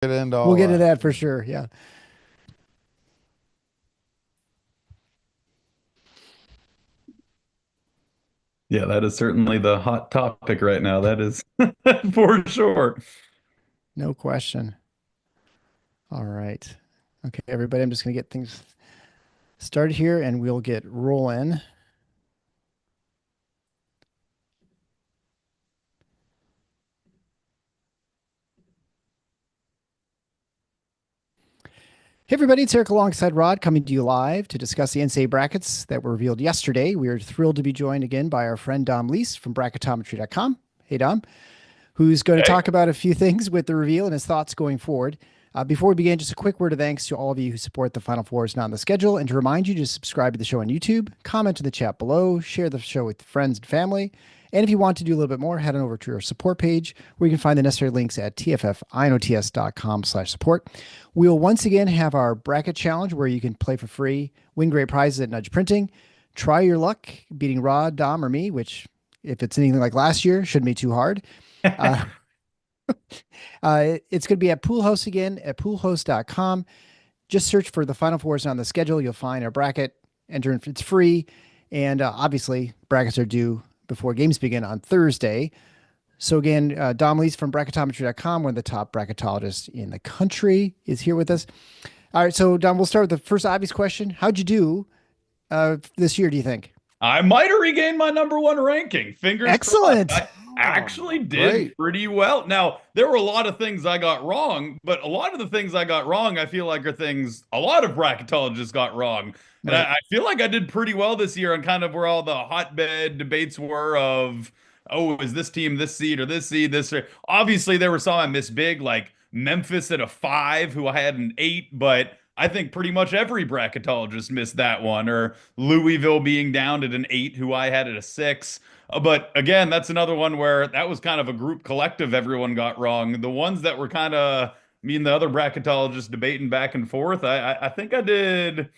get into We'll all get to that. that for sure. Yeah. Yeah, that is certainly the hot topic right now. That is for sure. No question. All right. Okay, everybody, I'm just going to get things started here and we'll get rolling. Hey, everybody, it's Eric alongside Rod coming to you live to discuss the NCAA brackets that were revealed yesterday. We are thrilled to be joined again by our friend Dom Leese from bracketometry.com. Hey, Dom, who's going to Hey. talk about a few things with the reveal and his thoughts going forward. Before we begin, just a quick word of thanks to all of you who support the Final Fours not on the schedule, and to remind you to subscribe to the show on YouTube, comment in the chat below, share the show with friends and family. And if you want to do a little bit more, head on over to our support page where you can find the necessary links at tffinots.com/support. We'll once again have our bracket challenge where you can play for free, win great prizes at Nudge Printing. Try your luck beating Rod, Dom, or me, which, if it's anything like last year, shouldn't be too hard. Uh, it's going to be at Pool House again at poolhouse.com. Just search for the Final Fours on the schedule. You'll find our bracket. Enter in, it's free. And obviously, brackets are due before games begin on Thursday. So again, Dom Lees from bracketometry.com, one of the top bracketologists in the country, is here with us. All right, so Dom, we'll start with the first obvious question. How'd you do this year, do you think? I might have regained my number one ranking. Fingers crossed. Excellent. I actually did Great. pretty well. Now, there were a lot of things I got wrong, but a lot of the things I got wrong, I feel like are things a lot of bracketologists got wrong. And Right. I feel like I did pretty well this year on kind of where all the hotbed debates were of, oh, is this team this seed or this seed, this. Obviously, there were some I missed big, like Memphis at a 5, who I had an 8, but I think pretty much every bracketologist missed that one, or Louisville being down at an 8, who I had at a 6. But again, that's another one where that was kind of a group collective everyone got wrong. The ones that were kind of me and the other bracketologists debating back and forth, I think I did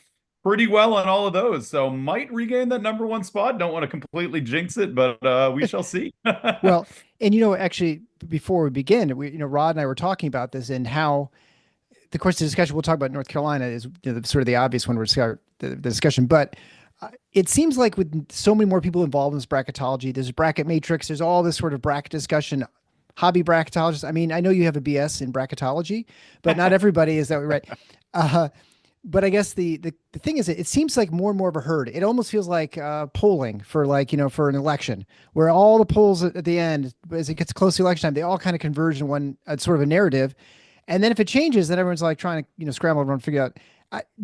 pretty well on all of those. So might regain that number one spot. Don't want to completely jinx it, but we shall see. Well, and actually, before we begin, Rod and I were talking about this and how the course of discussion we'll talk about North Carolina is sort of the obvious one we're start the discussion, but it seems like with so many more people involved in this bracketology, there's a bracket matrix, there's all this sort of bracket discussion. Hobby bracketologists. I mean, I know you have a BS in bracketology, but not everybody is that way, right? Uh, but I guess the thing is, it seems like more and more of a herd. It almost feels like polling for for an election, where all the polls at the end, as it gets close to election time, they all kind of converge in one sort of a narrative. And then if it changes, then everyone's like trying to scramble around and figure out.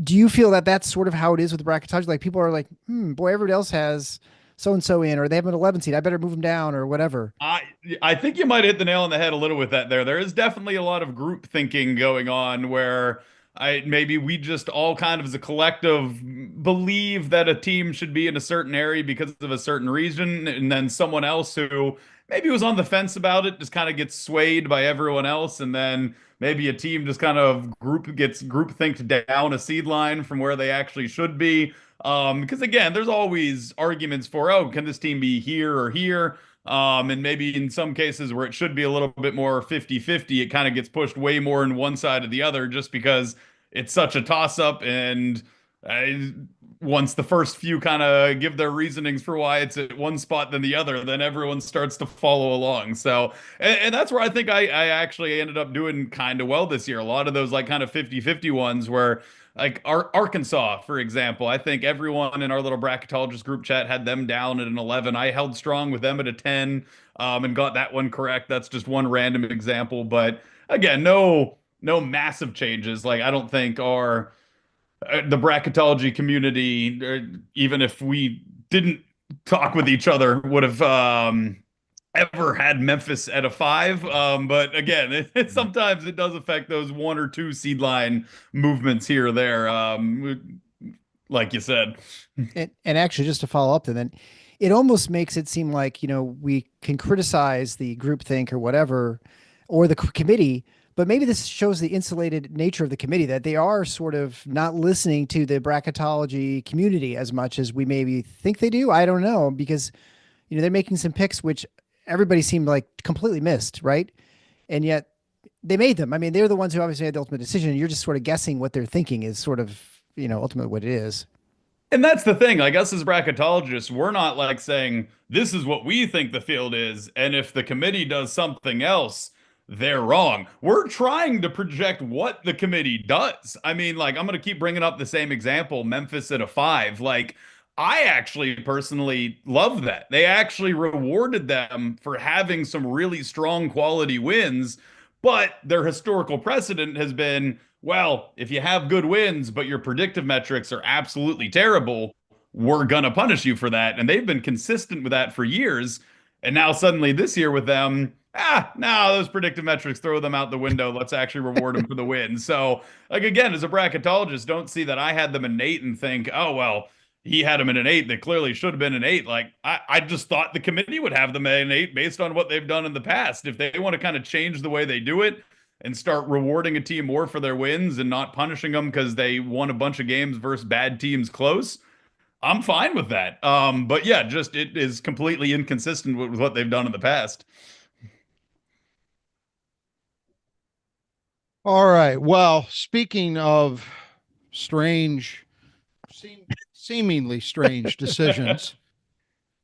Do you feel that that's sort of how it is with bracketology? Like people are like, boy, everybody else has so and so in, or they have an 11 seed. I better move them down, or whatever. I I think you might hit the nail on the head a little with that there. There is definitely a lot of group thinking going on where I maybe we just all kind of as a collective believe that a team should be in a certain area because of a certain reason, and then someone else who maybe was on the fence about it just kind of gets swayed by everyone else, and then maybe a team just kind of group thinked down a seed line from where they actually should be. Because again, there's always arguments for, oh, can this team be here or here? And maybe in some cases where it should be a little bit more 50-50, it kind of gets pushed way more in one side or the other just because it's such a toss up. And uh, once the first few kind of give their reasonings for why it's at one spot than the other, then everyone starts to follow along. So, and that's where I think I actually ended up doing kind of well this year. A lot of those like kind of 50-50 ones where like Arkansas, for example, I think everyone in our little bracketologist group chat had them down at an 11. I held strong with them at a 10, and got that one correct. That's just one random example. But again, no massive changes. Like I don't think our the bracketology community, even if we didn't talk with each other, would have ever had Memphis at a 5. But again, sometimes it does affect those one or two seed line movements here or there. Like you said. And actually, just to follow up, then it almost makes it seem like we can criticize the groupthink or whatever, or the committee, but maybe this shows the insulated nature of the committee, that they are sort of not listening to the bracketology community as much as we maybe think they do. I don't know, because they're making some picks which everybody seemed like completely missed, right? And yet they made them. I mean, they're the ones who obviously had the ultimate decision. You're just sort of guessing what they're thinking is sort of, ultimately what it is. And that's the thing. Like us as bracketologists, we're not like saying this is what we think the field is, and if the committee does something else, they're wrong. We're trying to project what the committee does. I mean, like I'm gonna keep bringing up the same example, Memphis at a 5. Like I actually personally love that. They actually rewarded them for having some really strong quality wins, but their historical precedent has been, well, if you have good wins, but your predictive metrics are absolutely terrible, we're going to punish you for that. And they've been consistent with that for years. And now suddenly this year with them, no, those predictive metrics, throw them out the window. Let's actually reward them for the win. So, like, again, as a bracketologist, don't see that I had them in 8 and think, oh, well, he had them in an 8 that clearly should have been an 8. Like, I just thought the committee would have them in an 8 based on what they've done in the past. If they want to kind of change the way they do it, and start rewarding a team more for their wins and not punishing them because they won a bunch of games versus bad teams close, I'm fine with that. But yeah, just it is completely inconsistent with what they've done in the past. All right. Well, speaking of strange, seemingly strange decisions,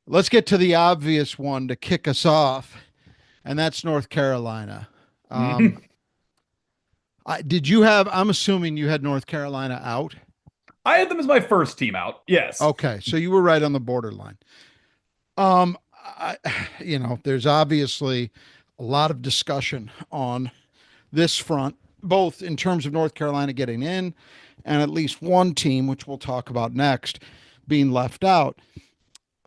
let's get to the obvious one to kick us off, and that's North Carolina. Did you have, I'm assuming you had North Carolina out? I had them as my first team out. Yes. Okay. So you were right on the borderline. Um, there's obviously a lot of discussion on this front, both in terms of North Carolina getting in and at least one team, which we'll talk about next, being left out.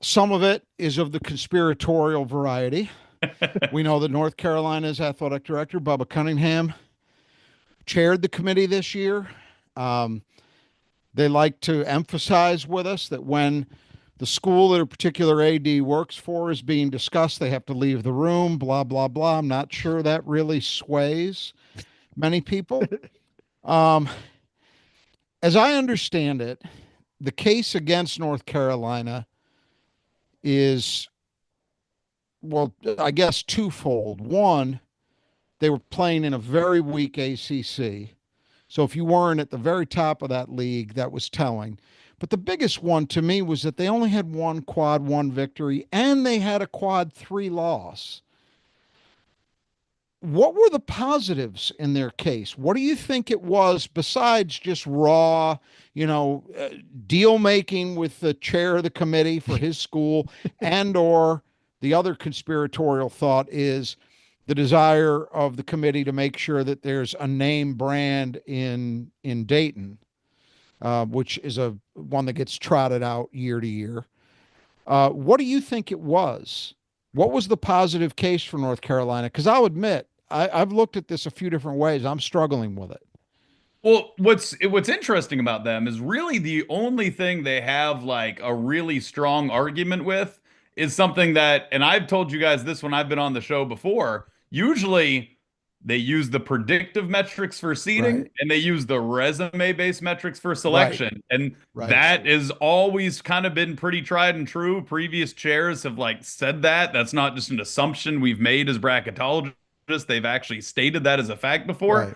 Some of it is of the conspiratorial variety. We know that North Carolina's athletic director, Bubba Cunningham, chaired the committee this year. They like to emphasize with us that when the school that a particular AD works for is being discussed, they have to leave the room, blah, blah, blah. I'm not sure that really sways many people. As I understand it, the case against North Carolina is, well, I guess twofold. One, they were playing in a very weak ACC. So if you weren't at the very top of that league, that was telling. But the biggest one to me was that they only had one quad 1 victory and they had a quad 3 loss. What were the positives in their case? What do you think it was besides just raw, deal making with the chair of the committee for his school, and or the other conspiratorial thought is the desire of the committee to make sure that there's a name brand in Dayton, which is one that gets trotted out year to year. What do you think it was? What was the positive case for North Carolina? Because I'll admit, I've looked at this a few different ways. I'm struggling with it. Well, what's interesting about them is really the only thing they have like a really strong argument with is something that, and I've told you guys this when I've been on the show before. Usually they use the predictive metrics for seeding, Right. and they use the resume-based metrics for selection. And Right. that has always kind of been pretty tried and true. Previous chairs have like said that. That's not just an assumption we've made as bracketologists. They've actually stated that as a fact before. Right.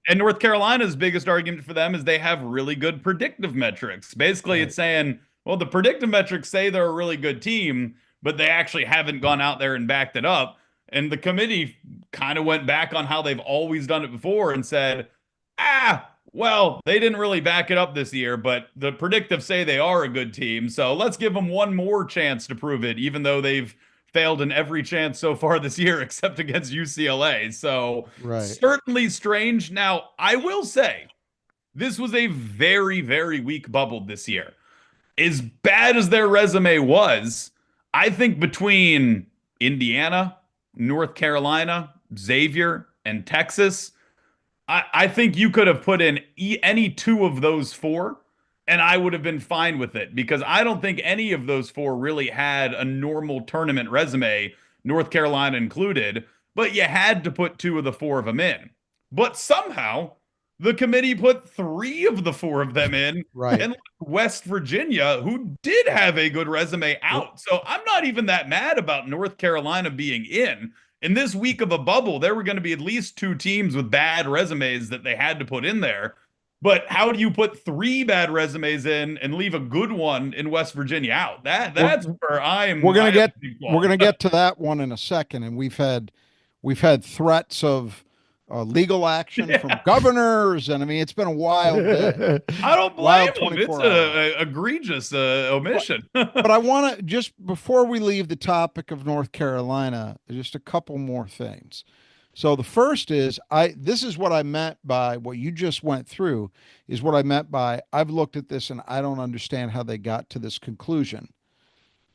And North Carolina's biggest argument for them is they have really good predictive metrics. Basically, Right. it's saying, well, the predictive metrics say they're a really good team, but they actually haven't gone out there and backed it up. And the committee kind of went back on how they've always done it before and said, well, they didn't really back it up this year, but the predictive say they are a good team. So let's give them one more chance to prove it, even though they've failed in every chance so far this year except against UCLA. So Right. certainly strange. Now, I will say this was a very, very weak bubble this year. As bad as their resume was, I think between Indiana, North Carolina, Xavier, and Texas, I think you could have put in any two of those four, and I would have been fine with it because I don't think any of those four really had a normal tournament resume, North Carolina included, but you had to put two of the four of them in. But somehow the committee put three of the four of them in, Right. and West Virginia, who did have a good resume, out. So I'm not even that mad about North Carolina being in. In this week of a bubble, there were going to be at least 2 teams with bad resumes that they had to put in there. But how do you put 3 bad resumes in and leave a good one in West Virginia out? We're That's where we're I gonna have get a big we're qualm. gonna get to that one in a second, and we've had threats of legal action from Yeah. governors, and I mean it's been a wild day, I don't blame wild them. It's 24 hours. a egregious But omission. but I want to just before we leave the topic of North Carolina, just a couple more things. So the first is this is what I meant by what you just went through is what I meant by I've looked at this and I don't understand how they got to this conclusion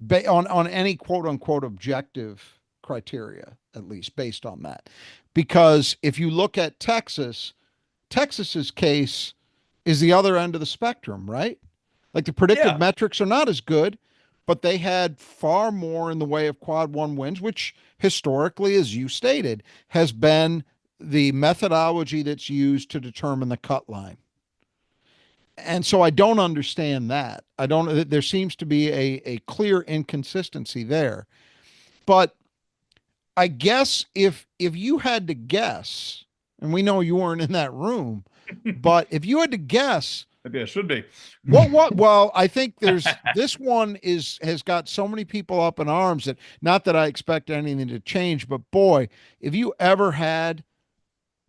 on any quote unquote objective criteria, at least based on that. Because if you look at Texas's case is the other end of the spectrum, right? Like the predictive Yeah. metrics are not as good, but they had far more in the way of quad one wins, which historically, as you stated, has been the methodology that's used to determine the cut line. And so I don't understand that. I don't, there seems to be a clear inconsistency there. But I guess if you had to guess, and we know you weren't in that room, but if you had to guess, Maybe I should be. well, I think there's this one has got so many people up in arms that not that I expect anything to change, but boy, if you ever had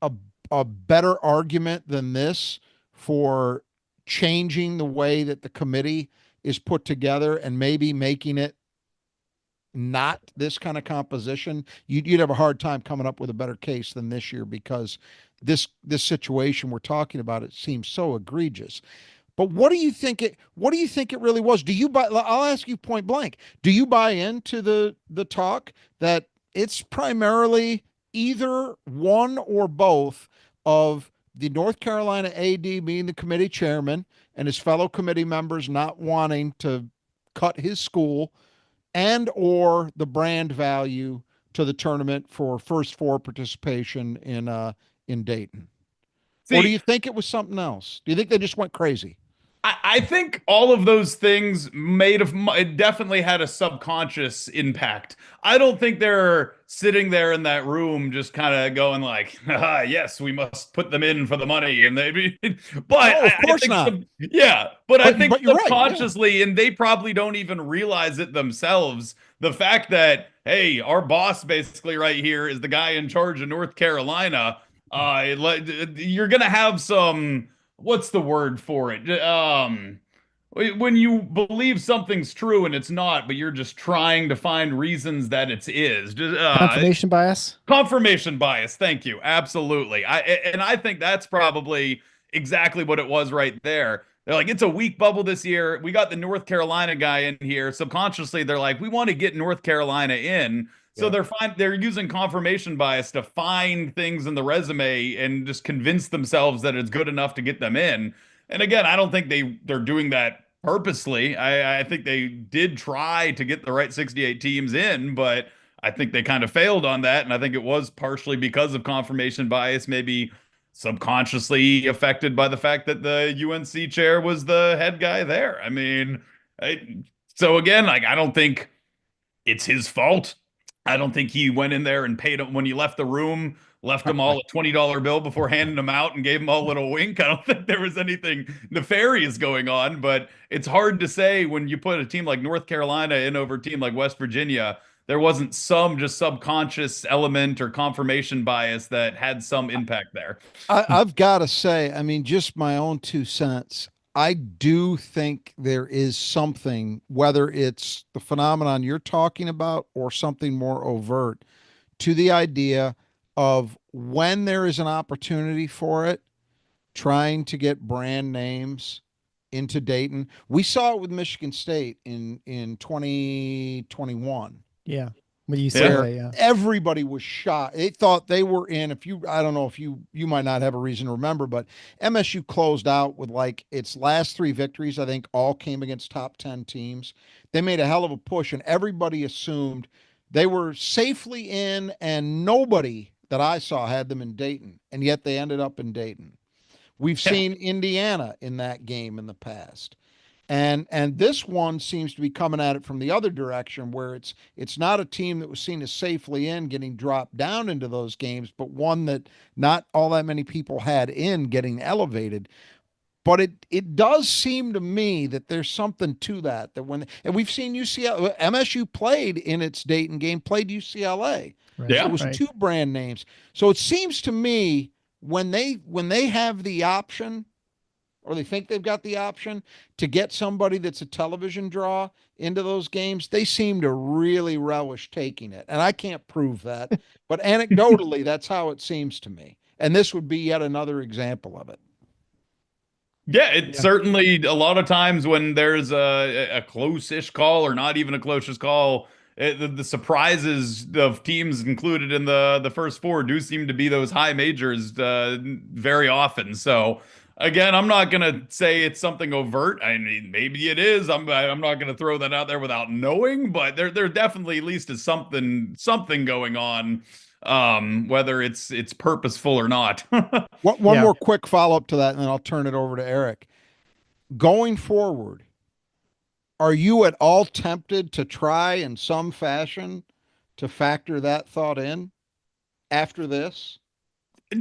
a a better argument than this for changing the way that the committee is put together and maybe making it not this kind of composition, you'd have a hard time coming up with a better case than this year because this situation we're talking about it seems so egregious. But what do you think it really was? Do you buy I'll ask you point blank. Do you buy into the talk that it's primarily either one or both of the North Carolina AD being the committee chairman and his fellow committee members not wanting to cut his school and or the brand value to the tournament for first four participation in Dayton? Or do See, you think it was something else? Do you think they just went crazy? I think all of those things it definitely had a subconscious impact. I don't think they're sitting there in that room just kind of going like, ah, yes, we must put them in for the money. And but No, of I course think not. yeah, but I think But you're right. Yeah. subconsciously, and they probably don't even realize it themselves, the fact that, hey, our boss basically right here is the guy in charge of North Carolina. You're gonna have some, what's the word for it? When you believe something's true and it's not, but you're just trying to find reasons that it is. Confirmation bias. Confirmation bias. Thank you. Absolutely. I think that's probably exactly what it was right there. They're like, it's a weak bubble this year. We got the North Carolina guy in here. Subconsciously, they're like, we want to get North Carolina in. So Yeah. they're using confirmation bias to find things in the resume and just convince themselves that it's good enough to get them in. And again, I don't think they're doing that purposely. I think they did try to get the right 68 teams in, but I think they kind of failed on that. And I think it was partially because of confirmation bias, maybe subconsciously affected by the fact that the UNC chair was the head guy there. I mean, so again, like, I don't think it's his fault. I don't think he went in there and paid him when he left the room, left them all a $20 bill before handing them out and gave them all a little wink. I don't think there was anything nefarious going on, but it's hard to say when you put a team like North Carolina in over a team like West Virginia. There wasn't some just subconscious element or confirmation bias that had some impact there. I've got to say, I mean, just my own 2 cents. I do think there is something, whether it's the phenomenon you're talking about or something more overt, to the idea of when there is an opportunity for it, trying to get brand names into Dayton. We saw it with Michigan State in 2021 Yeah. With Yeah. where UCLA, yeah. everybody was shocked. They thought they were in. If you, I don't know if you might not have a reason to remember, but MSU closed out with like its last 3 victories. I think all came against top 10 teams. They made a hell of a push, and everybody assumed they were safely in, and nobody that I saw had them in Dayton, and yet they ended up in Dayton. We've Yeah. seen Indiana in that game in the past. And this one seems to be coming at it from the other direction, where it's not a team that was seen as safely in getting dropped down into those games, but one that not all that many people had in getting elevated. But it does seem to me that there's something to that, that when, and we've seen UCLA, MSU played in its Dayton game, played UCLA. Right. So it Yeah. was Right. two brand names. So it seems to me when they have the option, or they think they've got the option to get somebody that's a television draw into those games, they seem to really relish taking it. And I can't prove that, but anecdotally, that's how it seems to me. And this would be yet another example of it. Yeah, it Yeah. certainly a lot of times when there's a close-ish call or not even a close-ish call, the surprises of teams included in the first four do seem to be those high majors very often. So again, I'm not gonna say it's something overt. I mean, maybe it is. I'm not gonna throw that out there without knowing, but there definitely at least is something going on, whether it's purposeful or not. One Yeah. more quick follow up to that, and then I'll turn it over to Eric. Going forward, are you at all tempted to try in some fashion to factor that thought in after this?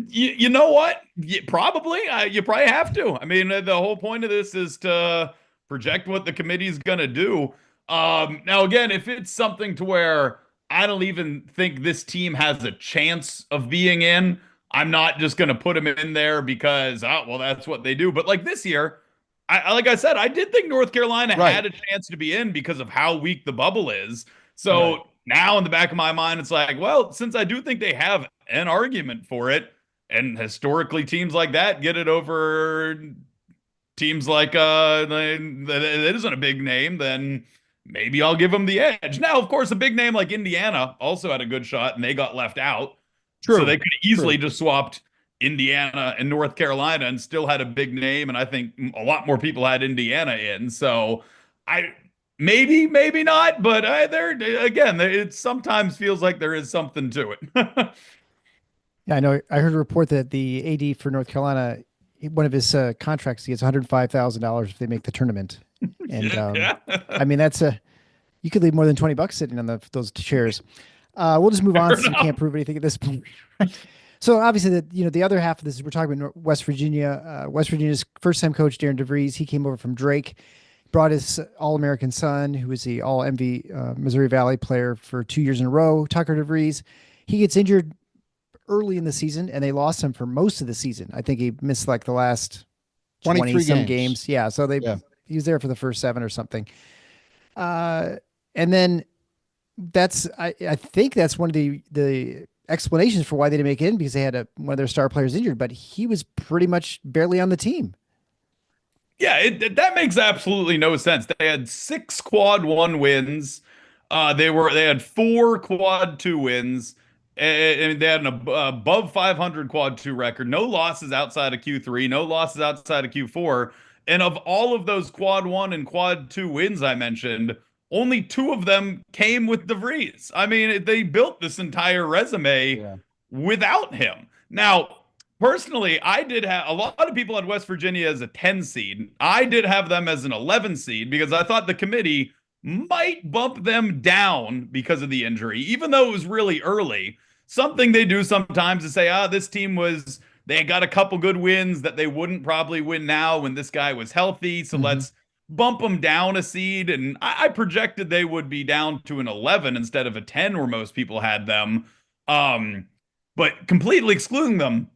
You know what? Probably. You probably have to. I mean, the whole point of this is to project what the committee's going to do. Now, again, if it's something to where I don't even think this team has a chance of being in, I'm not just going to put them in there because, oh, well, that's what they do. But like this year, like I said, I did think North Carolina Right. had a chance to be in because of how weak the bubble is. Right. So now in the back of my mind, it's like, well, since I do think they have an argument for it, and historically, teams like that get it over teams like that isn't a big name, then maybe I'll give them the edge. Now, of course, a big name like Indiana also had a good shot and they got left out. So True. they could easily True. just swapped Indiana and North Carolina and still had a big name. And I think a lot more people had Indiana in. So I maybe not, but there again, it sometimes feels like there is something to it. Yeah, I know. I heard a report that the AD for North Carolina, one of his contracts, he gets $105,000 if they make the tournament. And Yeah. I mean, you could leave more than 20 bucks sitting on those chairs. We'll just move on Fair since we can't enough. prove anything at this point. So obviously, the other half of this is we're talking about West Virginia. West Virginia's first-time coach Darren DeVries. He came over from Drake, brought his All-American son, who was the All-MV Missouri Valley player for 2 years in a row. Tucker DeVries. He gets injured early in the season, and they lost him for most of the season. I think he missed like the last 20 23 some games. games. Yeah, so Yeah. he was there for the first seven or something. And then I think that's one of the explanations for why they didn't make it in, because they had one of their star players injured, but he was pretty much barely on the team. Yeah, that makes absolutely no sense. They had six quad one wins. They had four quad two wins, and they had an above 500 quad two record. No losses outside of Q3, no losses outside of Q4. And of all of those quad one and quad two wins I mentioned, only two of them came with DeVries. I mean, they built this entire resume Yeah. without him. Now, personally, I did have a lot of people had West Virginia as a 10 seed. I did have them as an 11 seed because I thought the committee might bump them down because of the injury, even though it was really early. Something they do sometimes is say, this team they got a couple good wins that they wouldn't probably win now when this guy was healthy. So Mm-hmm. let's bump them down a seed. And I projected they would be down to an 11 instead of a 10 where most people had them. But completely excluding them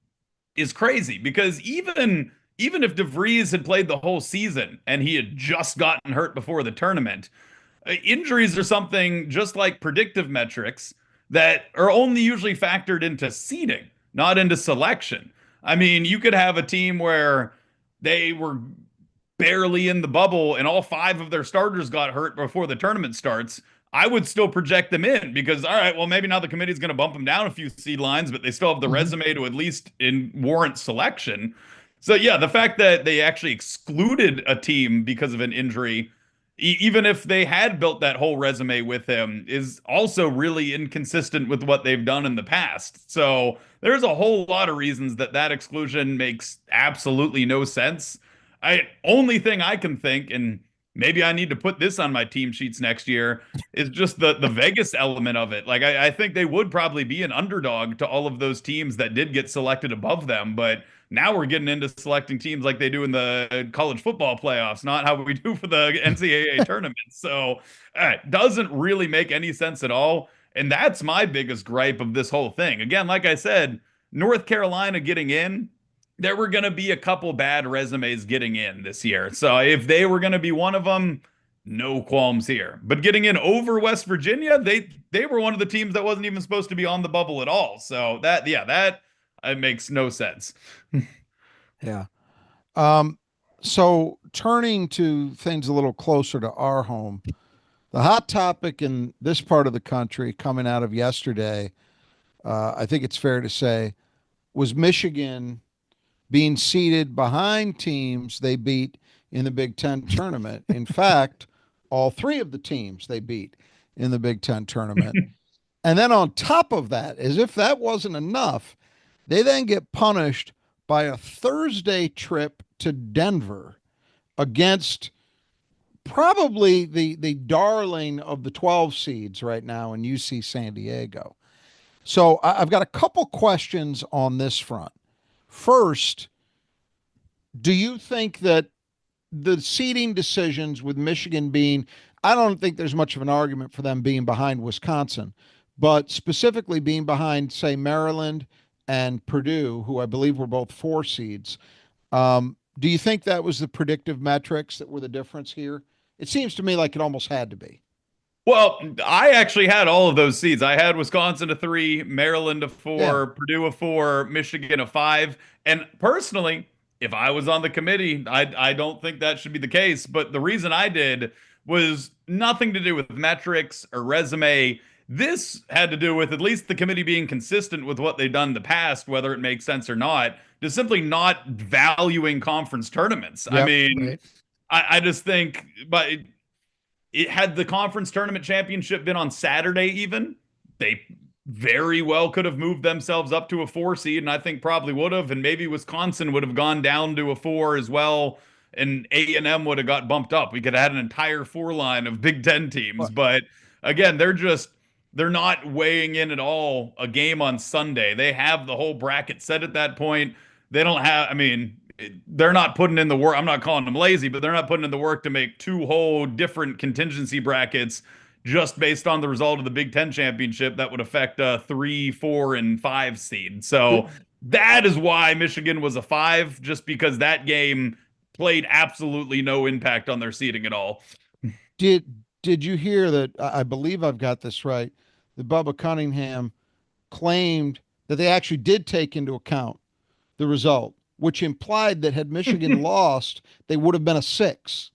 is crazy because even if DeVries had played the whole season and he had just gotten hurt before the tournament, injuries are something just like predictive metrics that are only usually factored into seeding, not into selection. I mean, you could have a team where they were barely in the bubble and all five of their starters got hurt before the tournament starts. I would still project them in because, all right, well, maybe now the committee's going to bump them down a few seed lines, but they still have the Mm-hmm. resume to at least warrant selection. So, yeah, the fact that they actually excluded a team because of an injury, even if they had built that whole resume with him, is also really inconsistent with what they've done in the past. So, there's a whole lot of reasons that exclusion makes absolutely no sense. Only thing I can think, and maybe I need to put this on my team sheets next year is just the Vegas element of it. Like I think they would probably be an underdog to all of those teams that did get selected above them, but now we're getting into selecting teams like they do in the college football playoffs, not how we do for the NCAA tournament. So it doesn't really make any sense at all. And that's my biggest gripe of this whole thing. Again, like I said, North Carolina getting in, there were going to be a couple bad resumes getting in this year. So if they were going to be one of them, no qualms here. But getting in over West Virginia, they were one of the teams that wasn't even supposed to be on the bubble at all. So that yeah, that it makes no sense. Yeah. Um, so turning to things a little closer to our home, the hot topic in this part of the country coming out of yesterday, I think it's fair to say, was Michigan being seated behind teams they beat in the Big Ten tournament. In fact, all three of the teams they beat in the Big Ten tournament. And then on top of that, as if that wasn't enough, they then get punished by a Thursday trip to Denver against probably the darling of the 12 seeds right now in UC San Diego. So I've got a couple questions on this front. First, do you think that the seeding decisions with Michigan being, I don't think there's much of an argument for them being behind Wisconsin, but specifically being behind, say, Maryland and Purdue, who I believe were both 4 seeds. Do you think that was the predictive metrics that were the difference here? It seems to me like it almost had to be. Well, I actually had all of those seeds. I had Wisconsin a 3, Maryland a Yeah. 4, Purdue a 4, Michigan a 5. And personally, if I was on the committee, I don't think that should be the case. But the reason I did was nothing to do with metrics or resume. This had to do with at least the committee being consistent with what they've done in the past, whether it makes sense or not, just simply not valuing conference tournaments. I Yep. mean, Right. I just think, but it had the conference tournament championship been on Saturday, even they very well could have moved themselves up to a 4 seed, and I think probably would have, and maybe Wisconsin would have gone down to a 4 as well, and A&M would have got bumped up. We could have had an entire 4 line of Big Ten teams, but again, they're not weighing in at all a game on Sunday. They have the whole bracket set at that point. They don't have, I mean, they're not putting in the work. I'm not calling them lazy, but they're not putting in the work to make 2 whole different contingency brackets just based on the result of the Big Ten championship that would affect a 3, 4, and 5 seed. So that is why Michigan was a 5, just because that game played absolutely no impact on their seeding at all. Did you hear that? I believe I've got this right. That Bubba Cunningham claimed that they actually did take into account the result, which implied that had Michigan lost, they would have been a 6,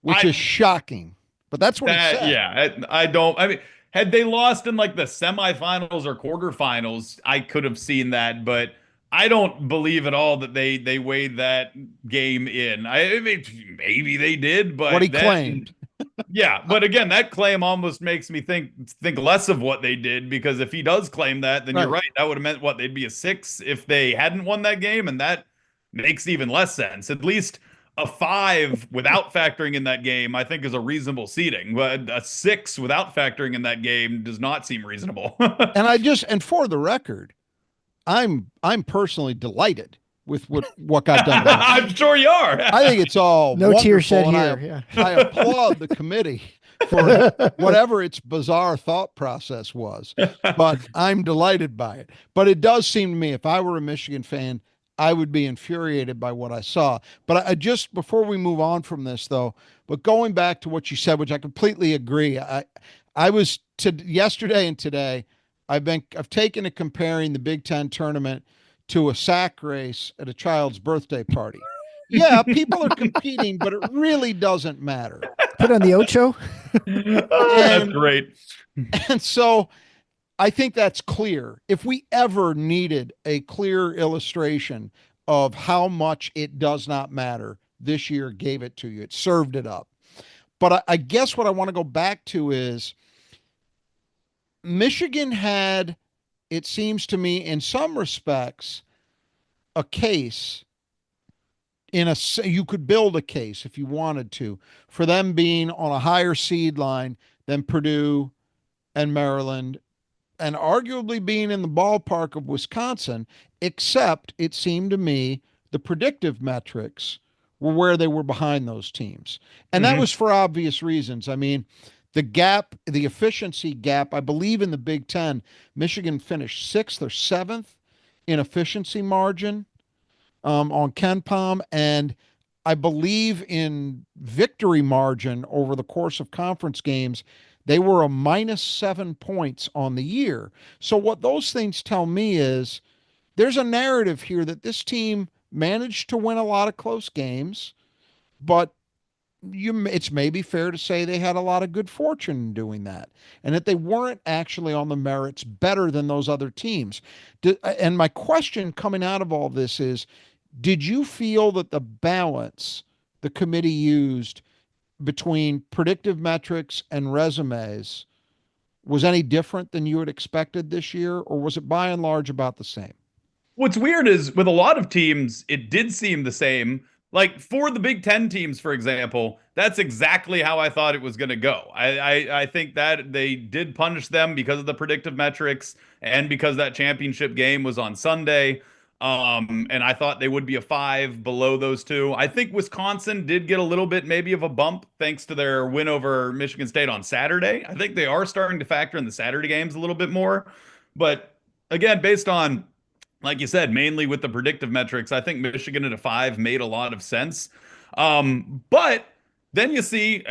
which is shocking. But that's what he said. Yeah, I don't. I mean, had they lost in like the semifinals or quarterfinals, I could have seen that, but I don't believe at all that they weighed that game in. I mean, maybe they did, What he but then claimed. yeah, but again, that claim almost makes me think less of what they did, because if he does claim that, then you're Right. right. That would have meant what, they'd be a 6 if they hadn't won that game, and that makes even less sense. At least a 5 without factoring in that game, I think, is a reasonable seeding. But a 6 without factoring in that game does not seem reasonable. And for the record, I'm personally delighted with what got done tonight. I'm sure you are. I think it's all No tears shed wonderful, here. and Yeah. I applaud the committee for whatever its bizarre thought process was. But I'm delighted by it. But it does seem to me, if I were a Michigan fan, I would be infuriated by what I saw. But I just, before we move on from this, though, but going back to what you said, which I completely agree. I was yesterday and today. I've taken to comparing the Big Ten tournament to a sack race at a child's birthday party. Yeah, people are competing, but it really doesn't matter. Put on the Ocho. That's great. And so I think that's clear. If we ever needed a clear illustration of how much it does not matter, this year gave it to you. It served it up. But I guess what I want to go back to is Michigan had, it seems to me, in some respects, a case you could build a case if you wanted to for them being on a higher seed line than Purdue and Maryland and arguably being in the ballpark of Wisconsin, except it seemed to me the predictive metrics were where they were behind those teams. And that Hmm. was for obvious reasons. I mean, the gap, the efficiency gap, I believe in the Big Ten, Michigan finished sixth or seventh in efficiency margin on KenPom, and I believe in victory margin over the course of conference games, they were a -7 points on the year. So what those things tell me is there's a narrative here that this team managed to win a lot of close games, but it's maybe fair to say they had a lot of good fortune in doing that and that they weren't actually on the merits better than those other teams. And my question coming out of all this is, did you feel that the balance the committee used between predictive metrics and resumes was any different than you had expected this year, or was it by and large about the same? What's weird is with a lot of teams, it did seem the same. Like for the Big Ten teams, for example, that's exactly how I thought it was going to go. I think that they did punish them because of the predictive metrics and because that championship game was on Sunday. And I thought they would be a five below those two. I think Wisconsin did get a little bit maybe of a bump thanks to their win over Michigan State on Saturday. I think they are starting to factor in the Saturday games a little bit more. But again, based on like you said, mainly with the predictive metrics, I think Michigan at a five made a lot of sense. But then you see,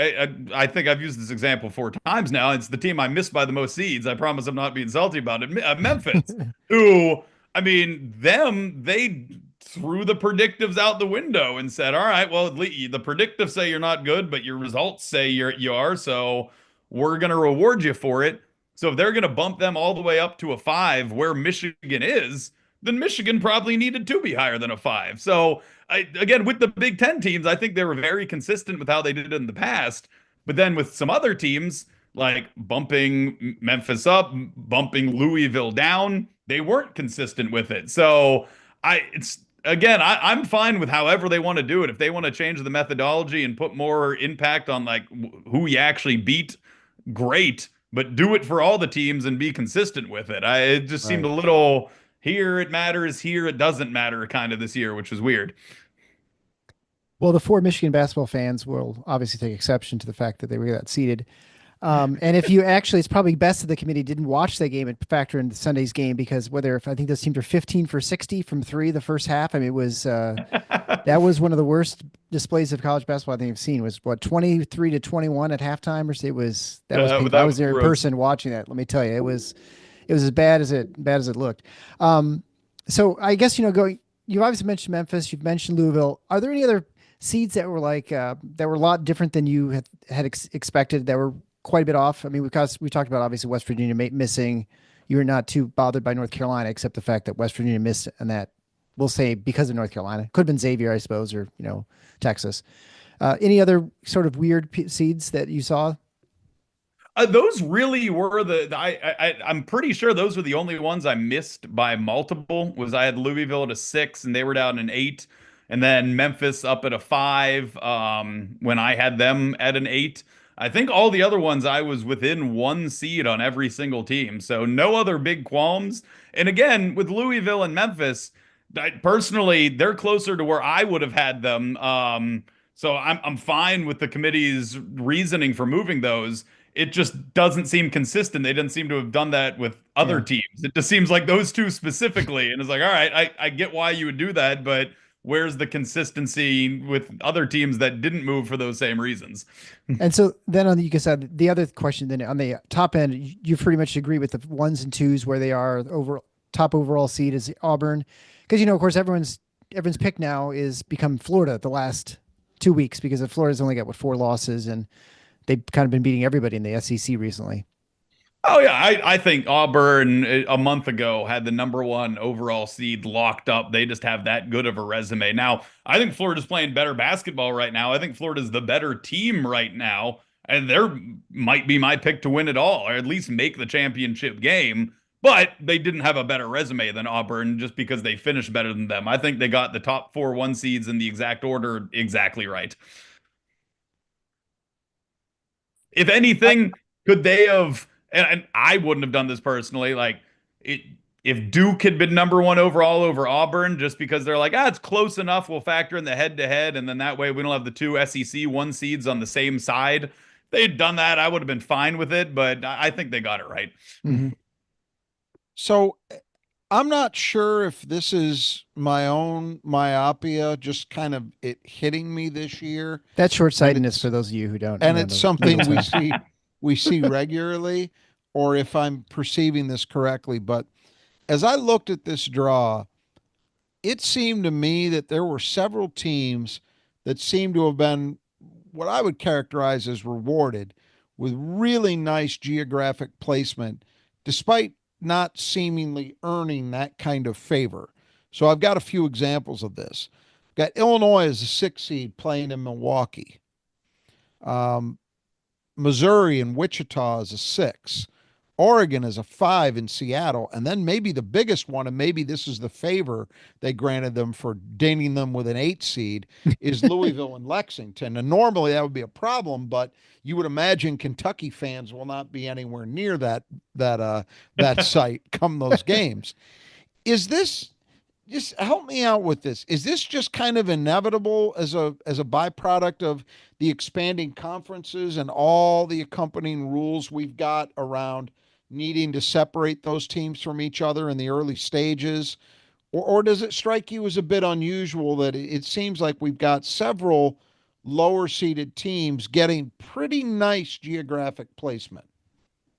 I think I've used this example 4 times now. It's the team I missed by the most seeds. I promise I'm not being salty about it. Memphis, who, I mean, they threw the predictives out the window and said, all right, well, the predictives say you're not good, but your results say you are. So we're going to reward you for it. So if they're going to bump them all the way up to a five where Michigan is, then Michigan probably needed to be higher than a five. So again, with the Big Ten teams, I think they were very consistent with how they did it in the past. But then with some other teams, like bumping Memphis up, bumping Louisville down, they weren't consistent with it. So it's again, I'm fine with however they want to do it. If they want to change the methodology and put more impact on like who you actually beat, great. But do it for all the teams and be consistent with it. It just seemed Right. a little here it matters, here it doesn't matter kind of this year, which was weird. Well, the four Michigan basketball fans will obviously take exception to the fact that they were that seated. And if you actually, it's probably best that the committee didn't watch that game and factor in Sunday's game because whether if I think those teams are 15 for 60 from three the first half. I mean, it was that was one of the worst displays of college basketball I think I've seen. Was what 23-21 at halftime, or so it was that was painful. That I was was there in gross. person watching that. Let me tell you, it was as bad as it looked. So I guess going. You obviously mentioned Memphis. You've mentioned Louisville. Are there any other seeds that were like that were a lot different than you had expected? That were quite a bit off. I mean, because we talked about obviously West Virginia missing. You were not too bothered by North Carolina, except the fact that West Virginia missed, and that we'll say because of North Carolina could have been Xavier, I suppose, or Texas. Any other sort of weird seeds that you saw? Those really were I'm pretty sure those were the only ones I missed by multiple. Was I had Louisville at a six and they were down an eight, and then Memphis up at a five. When I had them at an eight. I think all the other ones I was within one seed on every single team, so no other big qualms. And again, with Louisville and Memphis, personally, they're closer to where I would have had them. So I'm fine with the committee's reasoning for moving those. It just doesn't seem consistent. They didn't seem to have done that with other Yeah. teams. It just seems like those two specifically. And it's like, all right, I get why you would do that, but where's the consistency with other teams that didn't move for those same reasons? And so then on the, you can say the other question then on the top end, you pretty much agree with the ones and twos where they are over top overall seed is Auburn. Because, of course, everyone's pick now is become Florida the last 2 weeks because of Florida's only got 4 losses and they've kind of been beating everybody in the SEC recently. Oh yeah, I think Auburn a month ago had the number one overall seed locked up. They just have that good of a resume. Now, I think Florida's playing better basketball right now. I think Florida's the better team right now, and they're might be my pick to win it all, or at least make the championship game. But they didn't have a better resume than Auburn just because they finished better than them. I think they got the top 4 1 seeds in the exact order exactly right. If anything, could they have? And I wouldn't have done this personally. Like it, if Duke had been number 1 overall over Auburn, just because they're like, it's close enough, we'll factor in the head-to-head, and then that way we don't have the two SEC 1 seeds on the same side. If they'd done that, I would have been fine with it. But I think they got it right. Mm-hmm. So I'm not sure if this is my own myopia, just kind of it hitting me this year. That's short-sightedness for those of you who don't. And it's something we see regularly, or if I'm perceiving this correctly. But as I looked at this draw, it seemed to me that there were several teams that seemed to have been what I would characterize as rewarded with really nice geographic placement, despite not seemingly earning that kind of favor. So I've got a few examples of this. Got Illinois as a 6 seed playing in Milwaukee. Missouri and Wichita as a 6. Oregon is a 5 in Seattle. And then maybe the biggest one, and maybe this is the favor they granted them for dinging them with an 8 seed, is Louisville and Lexington. And normally that would be a problem, but you would imagine Kentucky fans will not be anywhere near that site come those games. Is this, just help me out with this. Is this just kind of inevitable as a byproduct of the expanding conferences and all the accompanying rules we've got around needing to separate those teams from each other in the early stages? Or does it strike you as a bit unusual that it seems like we've got several lower seeded teams getting pretty nice geographic placement?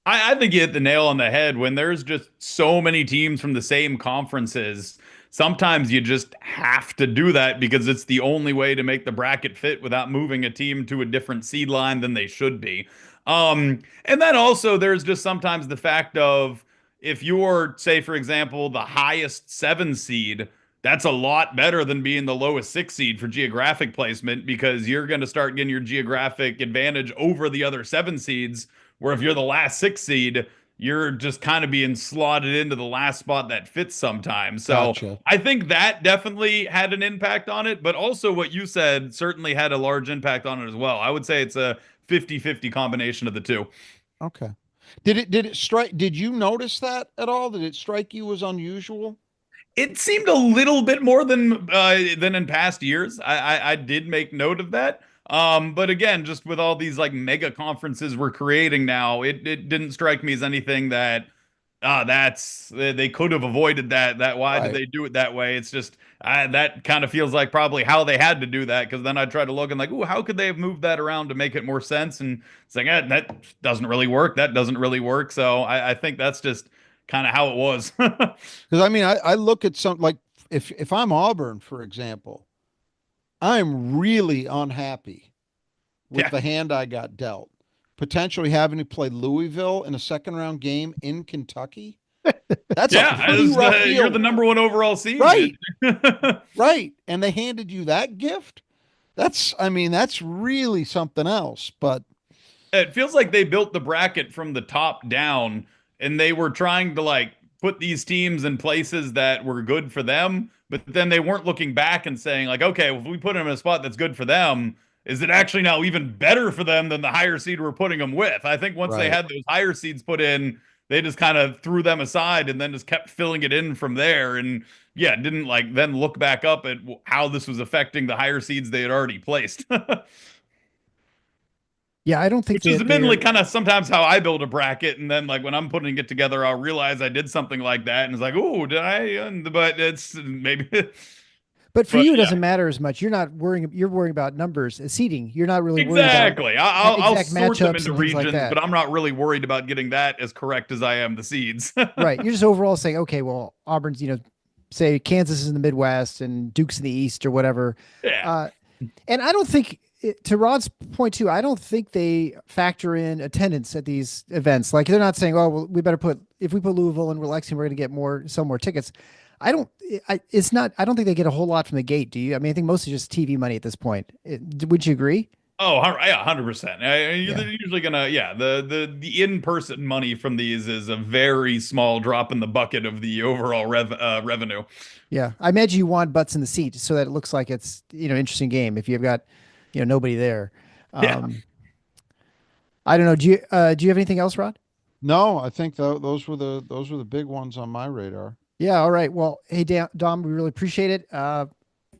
I think you hit the nail on the head. When there's just so many teams from the same conferences, sometimes you just have to do that because it's the only way to make the bracket fit without moving a team to a different seed line than they should be. And then also there's just sometimes the fact of, if you're, say, for example, the highest 7 seed, that's a lot better than being the lowest 6 seed for geographic placement, because you're going to start getting your geographic advantage over the other 7 seeds. Where if you're the last 6 seed, you're just kind of being slotted into the last spot that fits sometimes. So Gotcha. I think that definitely had an impact on it, but also what you said certainly had a large impact on it as well. I would say it's a 50-50 combination of the two. Okay. Did you notice that at all? Did it strike you as unusual? It seemed a little bit more than in past years. I did make note of that. But again, just with all these like mega conferences we're creating now, it didn't strike me as anything that that's they could have avoided that. Why did Right. they do it that way? It's just that kind of feels like probably how they had to do that, because then I try to look and like, ooh, how could they have moved that around to make it more sense? And it's like, that doesn't really work. That doesn't really work. So I think that's just kind of how it was. Because I mean, I look at some like if I'm Auburn, for example, I'm really unhappy with Yeah. the hand I got dealt. Potentially having to play Louisville in a second round game in Kentucky. That's a Yeah, pretty rough deal. you're the number 1 overall seed. Right. Right. And they handed you that gift. I mean, that's really something else. But It feels like they built the bracket from the top down, and they were trying to like put these teams in places that were good for them, but then they weren't looking back and saying like, okay, well, if we put them in a spot that's good for them, is it actually now even better for them than the higher seed we're putting them with? I think once they right. had those higher seeds put in, they just kind of threw them aside and then just kept filling it in from there. And yeah, didn't like then look back up at how this was affecting the higher seeds they had already placed. Yeah, I don't think Which is that they're admittedly kind of sometimes how I build a bracket, and then like when I'm putting it together, I'll realize I did something like that, and it's like, oh, did I? But it's maybe, But for but you, it yeah, doesn't matter as much. You're not worrying. You're worrying about numbers, seating. You're not really worried about exactly. I'll exact sort them matchups into and things like regions, that. but I'm not really worried about getting that as correct as I am the seeds. Right. You're just overall saying, okay, well, Auburn's, say Kansas is in the Midwest and Duke's in the East or whatever. Yeah, And I don't think, to Rod's point too, I don't think they factor in attendance at these events. Like they're not saying, oh, well, if we put Louisville and Lexington, we're going to sell more tickets. I don't think they get a whole lot from the gate. Do you? I mean, I think mostly just TV money at this point. Would you agree? Oh, yeah, 100%. Yeah. They're usually gonna, yeah, the in-person money from these is a very small drop in the bucket of the overall revenue. Yeah. I imagine you want butts in the seat so that it looks like it's, interesting game if you've got, nobody there. Yeah. Um, I don't know. Do you have anything else, Rod? No, I think those were the big ones on my radar. Yeah. All right. Well, hey, Dom, we really appreciate it.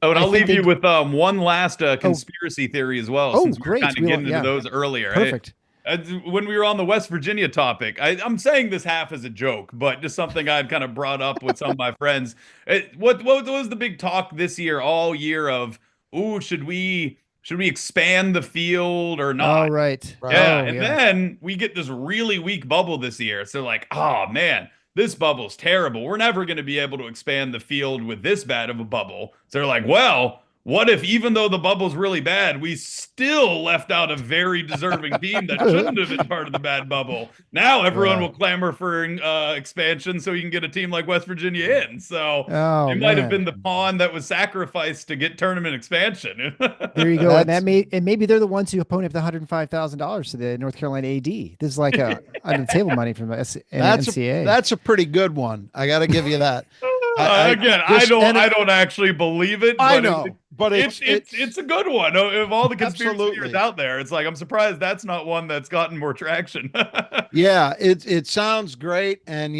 Oh, and I I'll think leave they, you with one last oh, conspiracy theory as well, oh, since we were great. kind of getting into Yeah, those earlier. perfect. Uh, when we were on the West Virginia topic, I'm saying this half as a joke, but just something I'd kind of brought up with some of my friends. What was the big talk this year, all year of, ooh, should we expand the field or Oh, not? right. Right. Yeah, Oh, and yeah. then we get this really weak bubble this year. So like, oh man, this bubble's terrible. We're never going to be able to expand the field with this bad of a bubble. So they're like, well, what if even though the bubble's really bad, we still left out a very deserving team that shouldn't have been part of the bad bubble? Now everyone Yeah. will clamor for expansion so you can get a team like West Virginia in. So Oh, it might have been man. the pawn that was sacrificed to get tournament expansion. There you go. And That's maybe they're the ones who pony up the $105,000 to the North Carolina AD. This is like a under the table money from that's a NCAA. that's a pretty good one. I got to give you that. I Again, this and I don't actually believe it, I but know, but it's a good one. Of all the conspiracy theories absolutely. out there, it's like I'm surprised that's not one that's gotten more traction. Yeah, it sounds great, and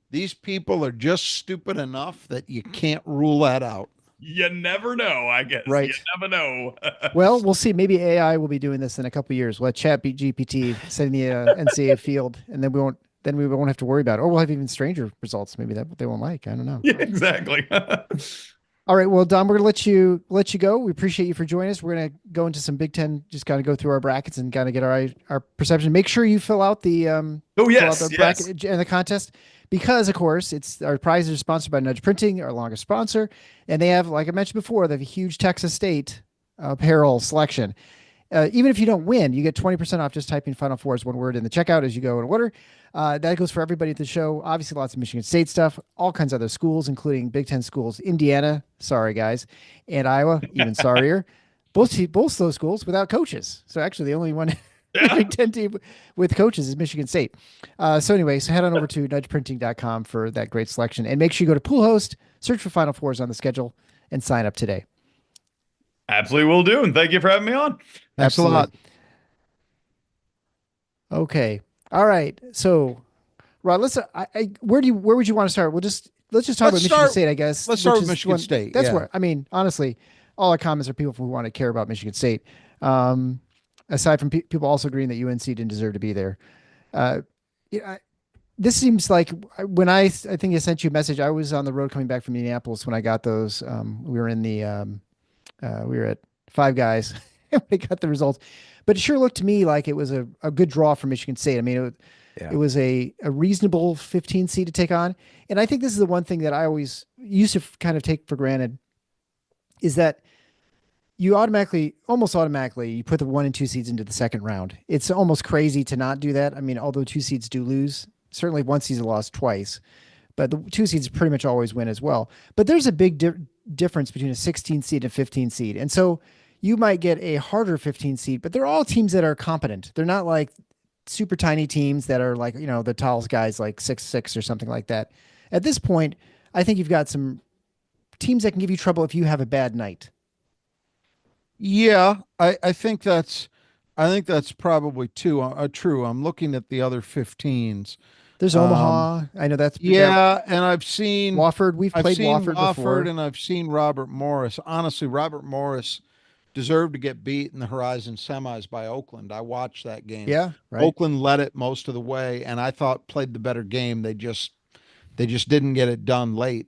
these people are just stupid enough that you can't rule that out. You never know, I guess. You Right. never know. Well, we'll see. Maybe AI will be doing this in a couple of years. We'll let Chat beat GPT send the NCAA field, and then we won't have to worry about it. Or we'll have even stranger results. Maybe that they won't like. I don't know. Yeah, exactly. All right. Well, Don, we're gonna let you go. We appreciate you for joining us. We're gonna go into some Big Ten, just kind of go through our brackets and kind of get our perception. Make sure you fill out the Oh yes, bracket and the contest because, of course, it's our prizes are sponsored by Nudge Printing, our longest sponsor, and they have, like I mentioned before, they have a huge Texas State apparel selection. Even if you don't win, you get 20% off just typing Final Four as one word in the checkout as you go in order. That goes for everybody at the show. Obviously, lots of Michigan State stuff, all kinds of other schools, including Big Ten schools, Indiana, sorry guys, and Iowa, even sorrier. Both those schools without coaches. So actually, the only one Yeah. Big Ten team with coaches is Michigan State. So anyway, head on over to nudgeprinting.com for that great selection. And make sure you go to Pool Host, search for Final Fours on the schedule, and sign up today. Absolutely will do. And thank you for having me on. Thanks a lot. Okay. All right. So, Rod, where would you want to start? Let's just talk about Michigan State, I guess. Let's start which with is Michigan State. That's Yeah. where, I mean, honestly, all our comments are people who want to care about Michigan State. Aside from people also agreeing that UNC didn't deserve to be there. Yeah, this seems like when I think I sent you a message. I was on the road coming back from Indianapolis when I got those. We were in we were at Five Guys and we got the results, but it sure looked to me like it was a good draw for Michigan State. I mean, it was a reasonable 15 seed to take on, and I think this is the one thing that I always used to kind of take for granted is that you almost automatically, you put the 1 and 2 seeds into the second round. It's almost crazy to not do that. I mean, although 2 seeds do lose, certainly 1 seed lost twice, but the 2 seeds pretty much always win as well. But there's a big difference between a 16 seed and 15 seed. And so you might get a harder 15 seed, but they're all teams that are competent. They're not like super tiny teams that are like, the tallest guys like 6'6" or something like that. At this point, I think you've got some teams that can give you trouble if you have a bad night. Yeah, I think that's probably true. I'm looking at the other 15s. There's Omaha. I know that's Yeah, and I've seen Wofford. I've played seen Wofford before. and I've seen Robert Morris. Honestly, Robert Morris deserved to get beat in the Horizon semis by Oakland. I watched that game. Yeah, right. Oakland led it most of the way, and I thought played the better game. They just didn't get it done late.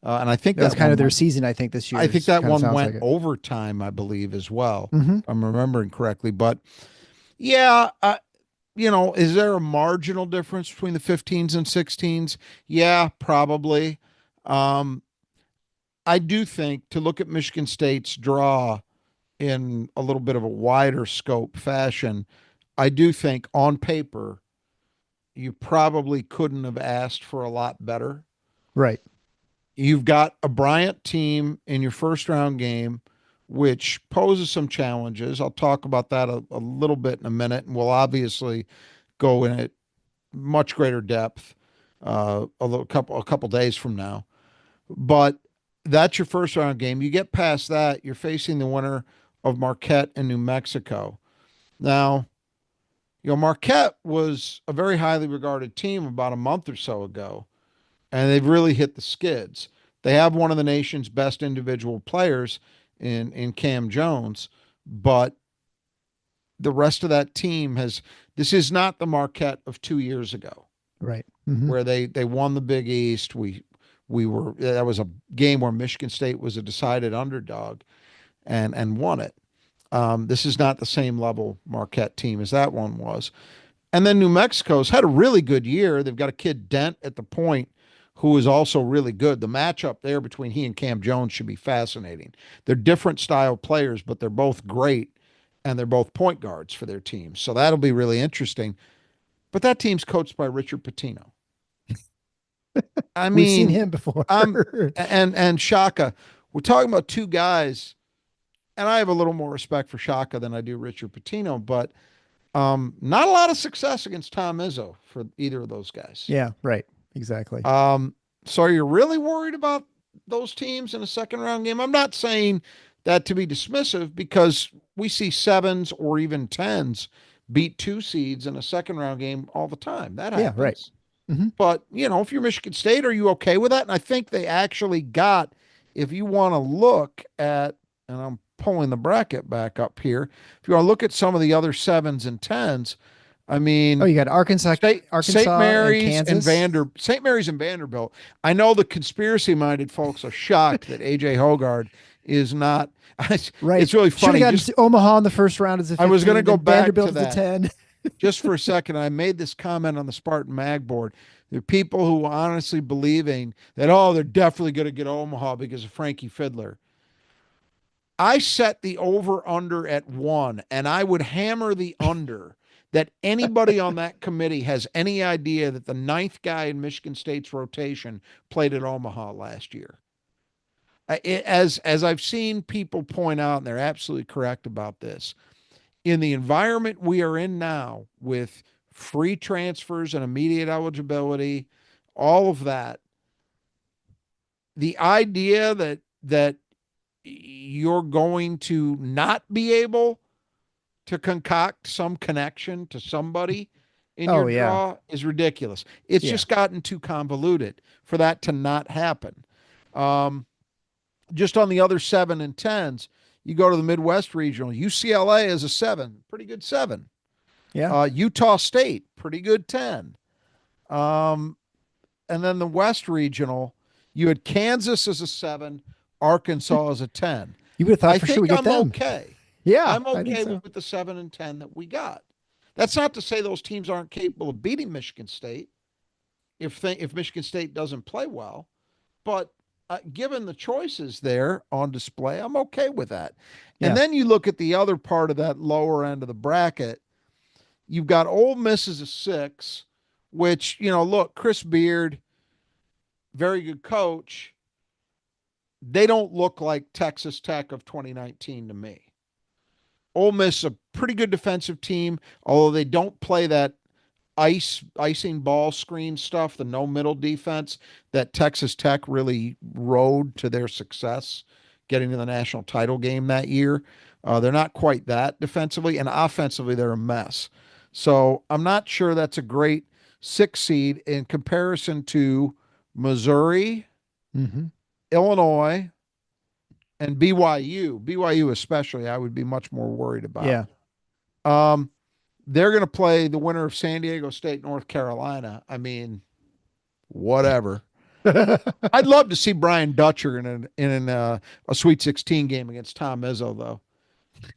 And I think That's that kind of their went, season. I think this year. I think that one sounds went like it. overtime, I believe, as well. Mhm. If I'm remembering correctly. But yeah, is there a marginal difference between the 15s and 16s? Yeah, probably. I do think to look at Michigan State's draw in a little bit of a wider scope fashion, I do think on paper, you probably couldn't have asked for a lot better. Right. You've got a Bryant team in your first round game which poses some challenges. I'll talk about that a little bit in a minute, and we'll obviously go in it much greater depth a couple days from now. But that's your first round game. You get past that, you're facing the winner of Marquette and New Mexico. Now, Marquette was a very highly regarded team about a month or so ago, and they've really hit the skids. They have one of the nation's best individual players in Cam Jones, but the rest of that team has. This is not the Marquette of 2 years ago, Right. where they won the Big East. We were that was a game where Michigan State was a decided underdog and won it. This is not the same level Marquette team as that one was. And then New Mexico's had a really good year. They've got a kid Dent at the point who is also really good. The matchup there between he and Cam Jones should be fascinating. They're different style players, but they're both great, and they're both point guards for their teams. So that'll be really interesting. But that team's coached by Richard Pitino. I We've seen mean, him before. and Shaka. We're talking about two guys, and I have a little more respect for Shaka than I do Richard Pitino, but not a lot of success against Tom Izzo for either of those guys. Yeah, right. Exactly. So are you really worried about those teams in a second round game? I'm not saying that to be dismissive, because we see sevens or even tens beat two seeds in a second round game all the time. That happens. Yeah, right. Mm-hmm. But, if you're Michigan State, are you okay with that? And I think they actually got, if you want to look at, and I'm pulling the bracket back up here, if you want to look at some of the other sevens and tens, I mean, you got Arkansas, St. Mary's and Kansas. St. Mary's and Vanderbilt. I know the conspiracy-minded folks are shocked that AJ Hoggard is not. Right. It's really funny. Should have gotten Omaha in the first round as a 15, I was going to go back Vanderbilt to that. as a 10. Just for a second, I made this comment on the Spartan Mag board. There are people who are honestly believing that, they're definitely going to get Omaha because of Frankie Fiddler. I set the over-under at 1, and I would hammer the under that anybody on that committee has any idea that the ninth guy in Michigan State's rotation played at Omaha last year. As I've seen people point out, and they're absolutely correct about this, in the environment we are in now with free transfers and immediate eligibility, all of that, the idea that you're going to not be able to concoct some connection to somebody in your draw is ridiculous. It's just gotten too convoluted for that to not happen. Just on the other 7 and 10s, you go to the Midwest Regional. UCLA is a 7, pretty good 7. Yeah. Utah State, pretty good 10. And then the West Regional, you had Kansas as a 7, Arkansas as a 10. You would have thought for sure we get them. Okay. Yeah, I'm okay with the 7 and 10 that we got. That's not to say those teams aren't capable of beating Michigan State if Michigan State doesn't play well, but given the choices there on display, I'm okay with that. Yeah. And then you look at the other part of that lower end of the bracket. You've got Ole Miss as a 6, which, look, Chris Beard, very good coach. They don't look like Texas Tech of 2019 to me. Ole Miss is a pretty good defensive team, although they don't play that icing ball screen stuff, the no middle defense that Texas Tech really rode to their success getting to the national title game that year. They're not quite that defensively, and offensively they're a mess. So I'm not sure that's a great 6 seed in comparison to Missouri, Illinois, and BYU. BYU especially, I would be much more worried about. Yeah. They're going to play the winner of San Diego State, North Carolina. I mean, whatever. I'd love to see Brian Dutcher in a Sweet 16 game against Tom Izzo, though.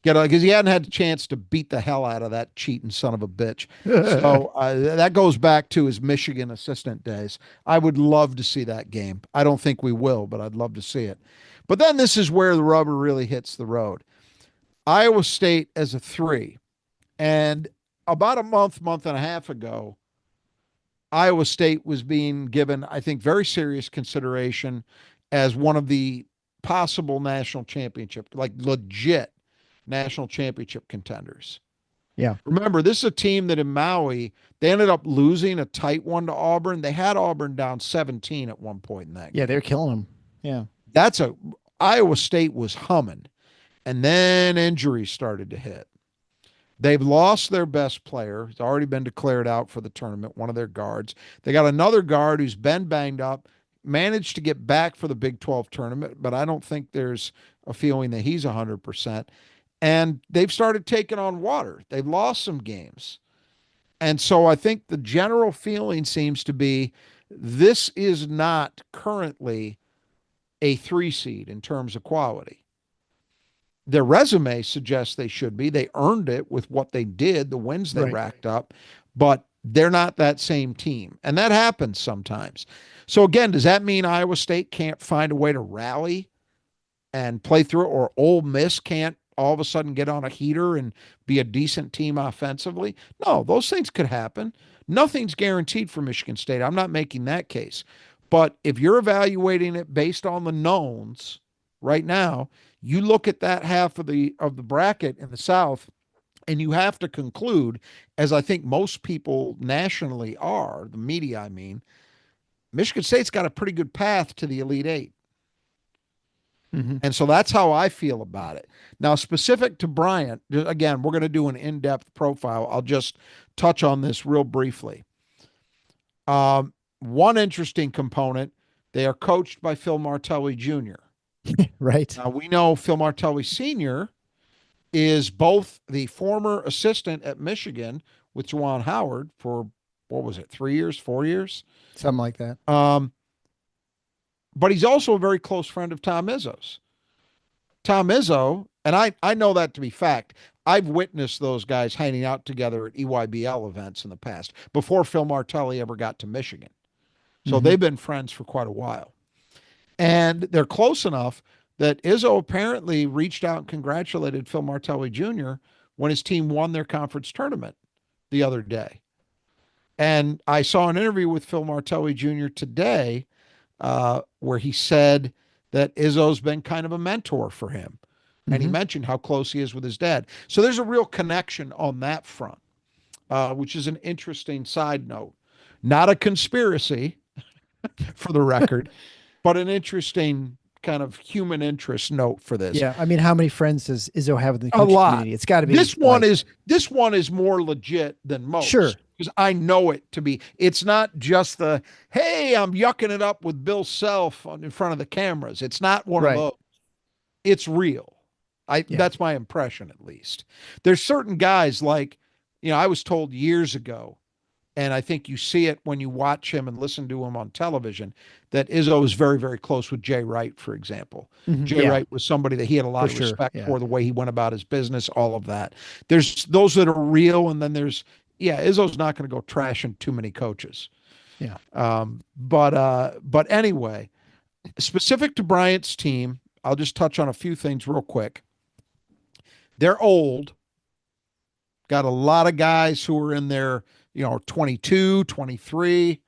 Because he hadn't had a chance to beat the hell out of that cheating son of a bitch. So that goes back to his Michigan assistant days. I would love to see that game. I don't think we will, but I'd love to see it. But then this is where the rubber really hits the road. Iowa State as a 3. And about a month and a half ago, Iowa State was being given, I think, very serious consideration as one of the possible national championship, like legit national championship contenders. Yeah. Remember, this is a team that in Maui, they ended up losing a tight one to Auburn. They had Auburn down 17 at one point in that Yeah, game. they're killing them. Yeah. Iowa State was humming, and then injuries started to hit. They've lost their best player. He's already been declared out for the tournament, one of their guards. They got another guard who's been banged up, managed to get back for the Big 12 tournament, but I don't think there's a feeling that he's 100%. And they've started taking on water. They've lost some games. And so I think the general feeling seems to be this is not currently a 3 seed in terms of quality. Their resume suggests they should be. They earned it with what they did, the wins they racked up, but they're not that same team. And that happens sometimes. So again, does that mean Iowa State can't find a way to rally and play through it, or Ole Miss can't all of a sudden get on a heater and be a decent team offensively? No, those things could happen. Nothing's guaranteed for Michigan State. I'm not making that case. But if you're evaluating it based on the knowns right now, you look at that half of the bracket in the South, and you have to conclude, as I think most people nationally are, the media, I mean, Michigan State's got a pretty good path to the Elite Eight. Mm-hmm. And so that's how I feel about it. Now, specific to Bryant, again, we're going to do an in-depth profile. I'll just touch on this real briefly. One interesting component, they are coached by Phil Martelli Jr. Right. Now, we know Phil Martelli Sr. is both the former assistant at Michigan with Juwan Howard for, 3 years, 4 years? Something like that. But he's also a very close friend of Tom Izzo's. Tom Izzo, and I know that to be fact. I've witnessed those guys hanging out together at EYBL events in the past, before Phil Martelli ever got to Michigan. So they've been friends for quite a while. And they're close enough that Izzo apparently reached out and congratulated Phil Martelli Jr. when his team won their conference tournament the other day. And I saw an interview with Phil Martelli Jr. today where he said that Izzo's been kind of a mentor for him. And he mentioned how close he is with his dad. So there's a real connection on that front, which is an interesting side note. Not a conspiracy, for the record, but an interesting kind of human interest note for this. Yeah, I mean, how many friends does Izzo have in the A coaching lot. community? It's got to be This one is more legit than most. Sure. Because I know it to be. It's not just the, hey, I'm yucking it up with Bill Self in front of the cameras. It's not one of those. It's real. That's my impression, at least. There's certain guys like, I was told years ago, and I think you see it when you watch him and listen to him on television, that Izzo is very, very close with Jay Wright, for example. Jay Wright was somebody that he had a lot of respect for, the way he went about his business, all of that. There's those that are real, and then there's, Izzo's not going to go trashing too many coaches. Yeah. But anyway, specific to Bryant's team, I'll just touch on a few things real quick. They're old. Got a lot of guys who are in their, 22, 23,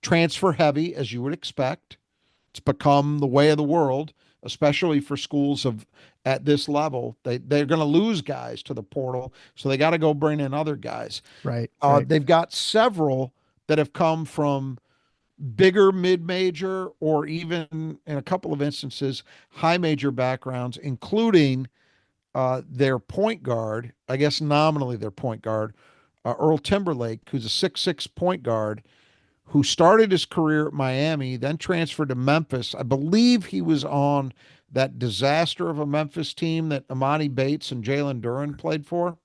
transfer heavy, as you would expect. It's become the way of the world, especially for schools at this level. They're going to lose guys to the portal, so they got to go bring in other guys. Right. They've got several that have come from bigger mid-major, or even in a couple of instances, high major backgrounds, including their point guard, I guess nominally their point guard, Earl Timberlake, who's a 6'6" point guard, who started his career at Miami, then transferred to Memphis. I believe he was on that disaster of a Memphis team that Amani Bates and Jalen Duren played for.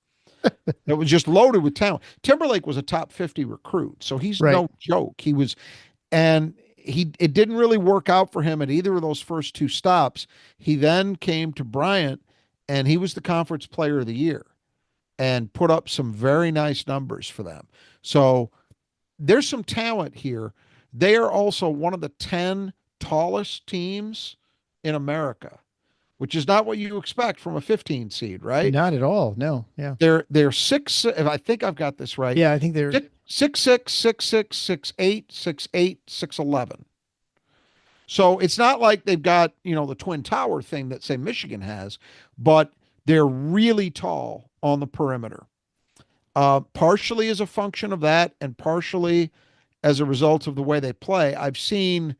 It was just loaded with talent. Timberlake was a top 50 recruit, so he's no joke. It didn't really work out for him at either of those first two stops. He then came to Bryant, and he was the conference player of the year and put up some very nice numbers for them. So there's some talent here. They are also one of the 10 tallest teams in America, which is not what you expect from a 15 seed, right? Not at all. No. Yeah. They're 6, if I think I've got this right. Yeah, I think they're 6'6", 6'6", 6'8", 6'8", 6'11". So it's not like they've got, the Twin Tower thing that, say, Michigan has, but they're really tall on the perimeter. Partially as a function of that, and partially as a result of the way they play. I've seen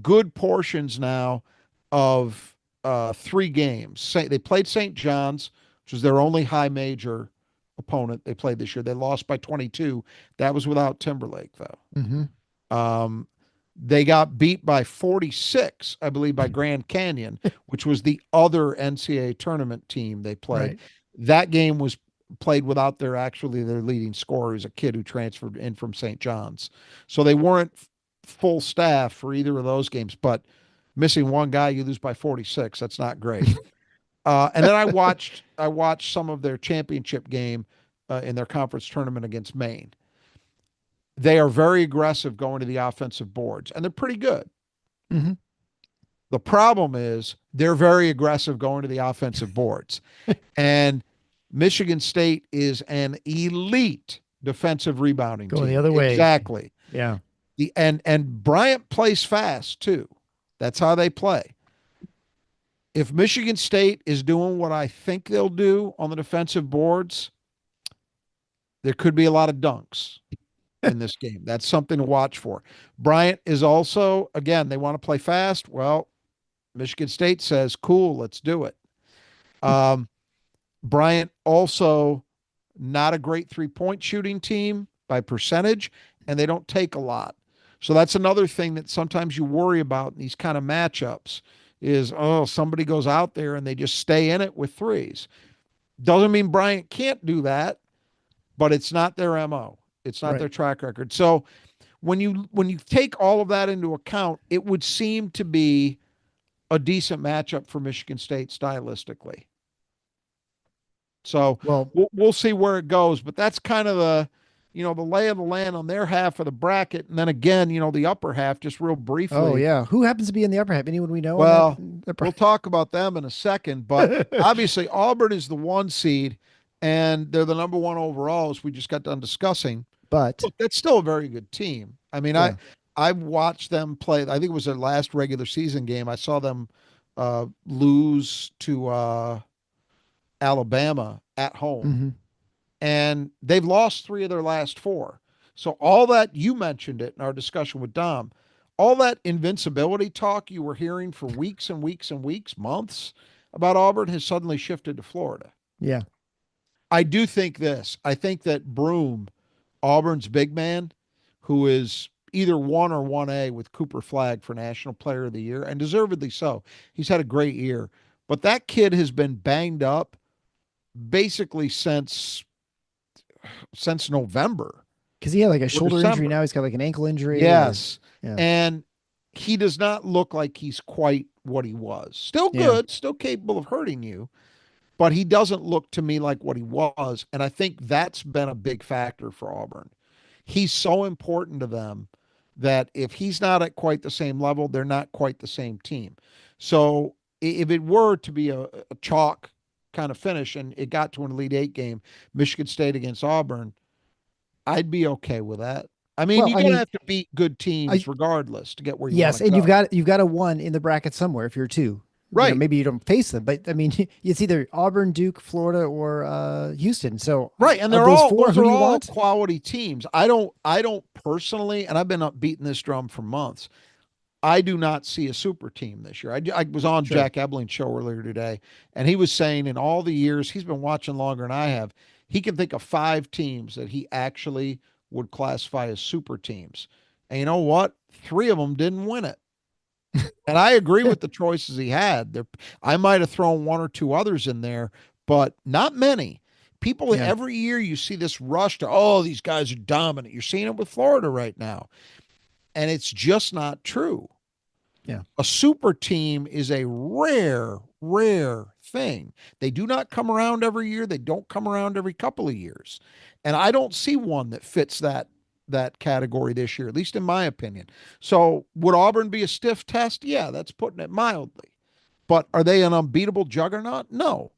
good portions now of 3 games. They played St. John's, which was their only high major opponent they played this year. They lost by 22. That was without Timberlake, though. Mm-hmm. Um, they got beat by 46, I believe, by Grand Canyon, which was the other NCAA tournament team they played. Right. That game was played without their leading scorer, who's a kid who transferred in from St. John's. So they weren't full staff for either of those games, but missing one guy, you lose by 46. That's not great. And then I watched some of their championship game in their conference tournament against Maine. They are very aggressive going to the offensive boards, and they're pretty good. Mm-hmm. The problem is they're very aggressive going to the offensive boards. And Michigan State is an elite defensive rebounding Going team. the other way. Exactly. Yeah. And Bryant plays fast too. That's how they play. If Michigan State is doing what I think they'll do on the defensive boards, there could be a lot of dunks in this game. That's something to watch for. Bryant is also, again, they want to play fast. Well, Michigan State says, cool, let's do it. Bryant also not a great 3-point shooting team by percentage, and they don't take a lot. So that's another thing that sometimes you worry about in these kind of matchups is, somebody goes out there and they just stay in it with threes. Doesn't mean Bryant can't do that, but it's not their MO. It's not their track record. So when you take all of that into account, it would seem to be a decent matchup for Michigan State stylistically. So we'll see where it goes, but that's kind of the lay of the land on their half of the bracket. And then again, the upper half, just real briefly. Oh yeah. Who happens to be in the upper half? Anyone we know? Well, we'll talk about them in a second, but obviously Auburn is the 1 seed and they're the number 1 overall, as we just got done discussing. But look, that's still a very good team. I mean, yeah. I watched them play. I think it was their last regular season game. I saw them lose to Alabama at home. Mm-hmm. And they've lost 3 of their last 4. So all that, you mentioned it in our discussion with Dom, all that invincibility talk you were hearing for weeks and weeks and weeks, months about Auburn has suddenly shifted to Florida. Yeah. I do think this. I think that Broome, Auburn's big man, who is either 1 or 1A with Cooper Flagg for National Player of the Year, and deservedly so. He's had a great year. But that kid has been banged up basically since November. Because he had like a shoulder injury. Now he's got like an ankle injury. Yes. Yeah. And he does not look like he's quite what he was. Still good, still capable of hurting you, but he doesn't look to me like what he was. And I think that's been a big factor for Auburn. He's so important to them that if he's not at quite the same level, they're not quite the same team. So if it were to be a chalk kind of finish and it got to an Elite 8 game, Michigan State against Auburn, I'd be okay with that. I mean, you're going to have to beat good teams regardless to get where you want to go. Yes, and you've got a 1 in the bracket somewhere if you're 2. Right. Maybe you don't face them, but I mean, it's either Auburn, Duke, Florida, or Houston. So right, and they're all quality teams. I don't personally, and I've been beating this drum for months, I do not see a super team this year. I was on Jack Ebling's show earlier today, and he was saying in all the years, he's been watching longer than I have, he can think of 5 teams that he actually would classify as super teams. And you know what? 3 of them didn't win it. And I agree with the choices he had. I might have thrown 1 or 2 others in there, but not many. People, every year you see this rush to, these guys are dominant. You're seeing it with Florida right now. And it's just not true. Yeah. A super team is a rare thing. They do not come around every year. They don't come around every couple of years. And I don't see one that fits that category this year, at least in my opinion. So would Auburn be a stiff test? Yeah, that's putting it mildly. But are they an unbeatable juggernaut? No.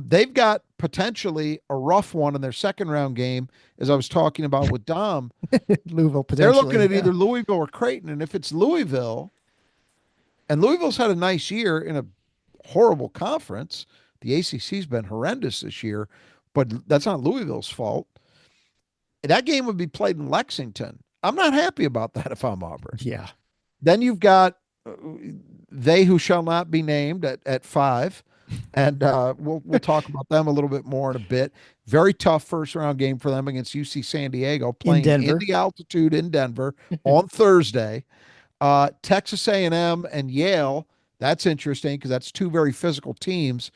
They've got potentially a rough one in their second round game, as I was talking about with Dom. Louisville, potentially. They're looking at either Louisville or Creighton. And if it's Louisville, And Louisville's had a nice year in a horrible conference. The ACC's been horrendous this year, but that's not Louisville's fault. That game would be played in Lexington. I'm not happy about that if I'm Auburn. Yeah. Then you've got they who shall not be named at 5, and we'll talk about them a little bit more in a bit. Very tough first round game for them against UC San Diego, playing in the altitude in Denver on Thursday. Texas A&M and Yale. That's interesting because that's two very physical teams.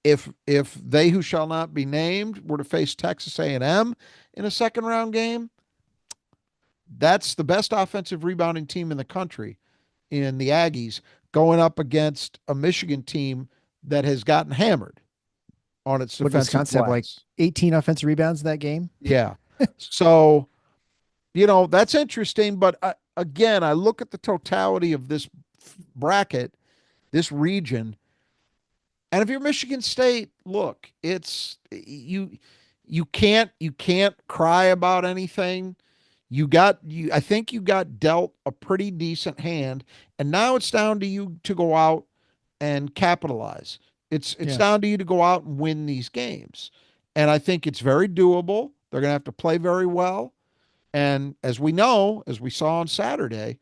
If they who shall not be named were to face Texas A&M in a second round game, that's the best offensive rebounding team in the country in the Aggies going up against a Michigan team that has gotten hammered on its defensive Wisconsin have like 18 offensive rebounds in that game. Yeah. So, that's interesting. But again, I look at the totality of this bracket, this region, and if you're Michigan State, look, it's you can't cry about anything. I think you got dealt a pretty decent hand, and now it's down to you to go out and capitalize. It's down to you to go out and win these games. And I think it's very doable. They're going to have to play very well. And as we know, as we saw on Saturday,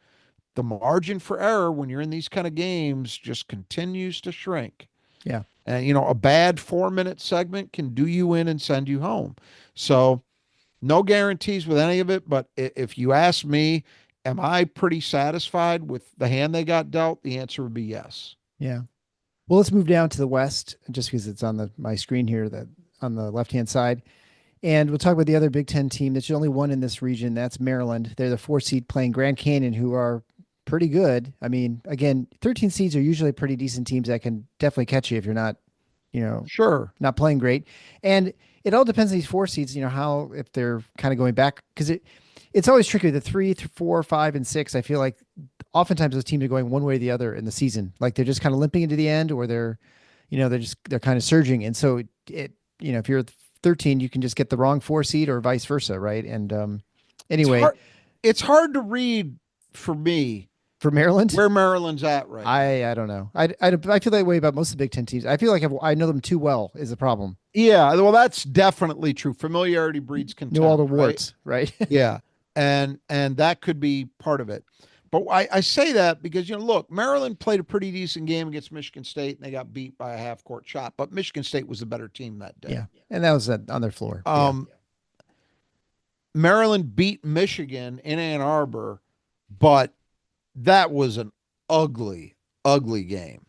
the margin for error when you're in these kind of games just continues to shrink. Yeah. And, a bad 4-minute segment can do you in and send you home. So no guarantees with any of it. But if you ask me, am I pretty satisfied with the hand they got dealt? The answer would be yes. Yeah. Well, let's move down to the West just because it's on my screen here, that on the left-hand side. And we'll talk about the other Big Ten team that's the only one in this region. That's Maryland. They're the 4 seed playing Grand Canyon, who are pretty good. I mean, again, 13 seeds are usually pretty decent teams that can definitely catch you if you're not, sure, not playing great. And it all depends on these 4 seeds, how, if they're kind of going back, because it's always tricky. The 3, 4, 5, and 6, I feel like oftentimes those teams are going one way or the other in the season. Like they're just kind of limping into the end, or they're kind of surging. And so if you're 13, you can just get the wrong 4 seed or vice versa. Right. And anyway, it's hard to read for me. For Maryland, where Maryland's at right now. I don't know. I feel that way about most of the Big Ten teams. I feel like I know them too well is the problem. Yeah, well, that's definitely true. Familiarity breeds contempt. Know all the warts, right? Yeah, and that could be part of it. But I say that because look, Maryland played a pretty decent game against Michigan State, and they got beat by a half-court shot. But Michigan State was the better team that day. Yeah, and that was on their floor. Maryland beat Michigan in Ann Arbor, but that was an ugly, ugly game.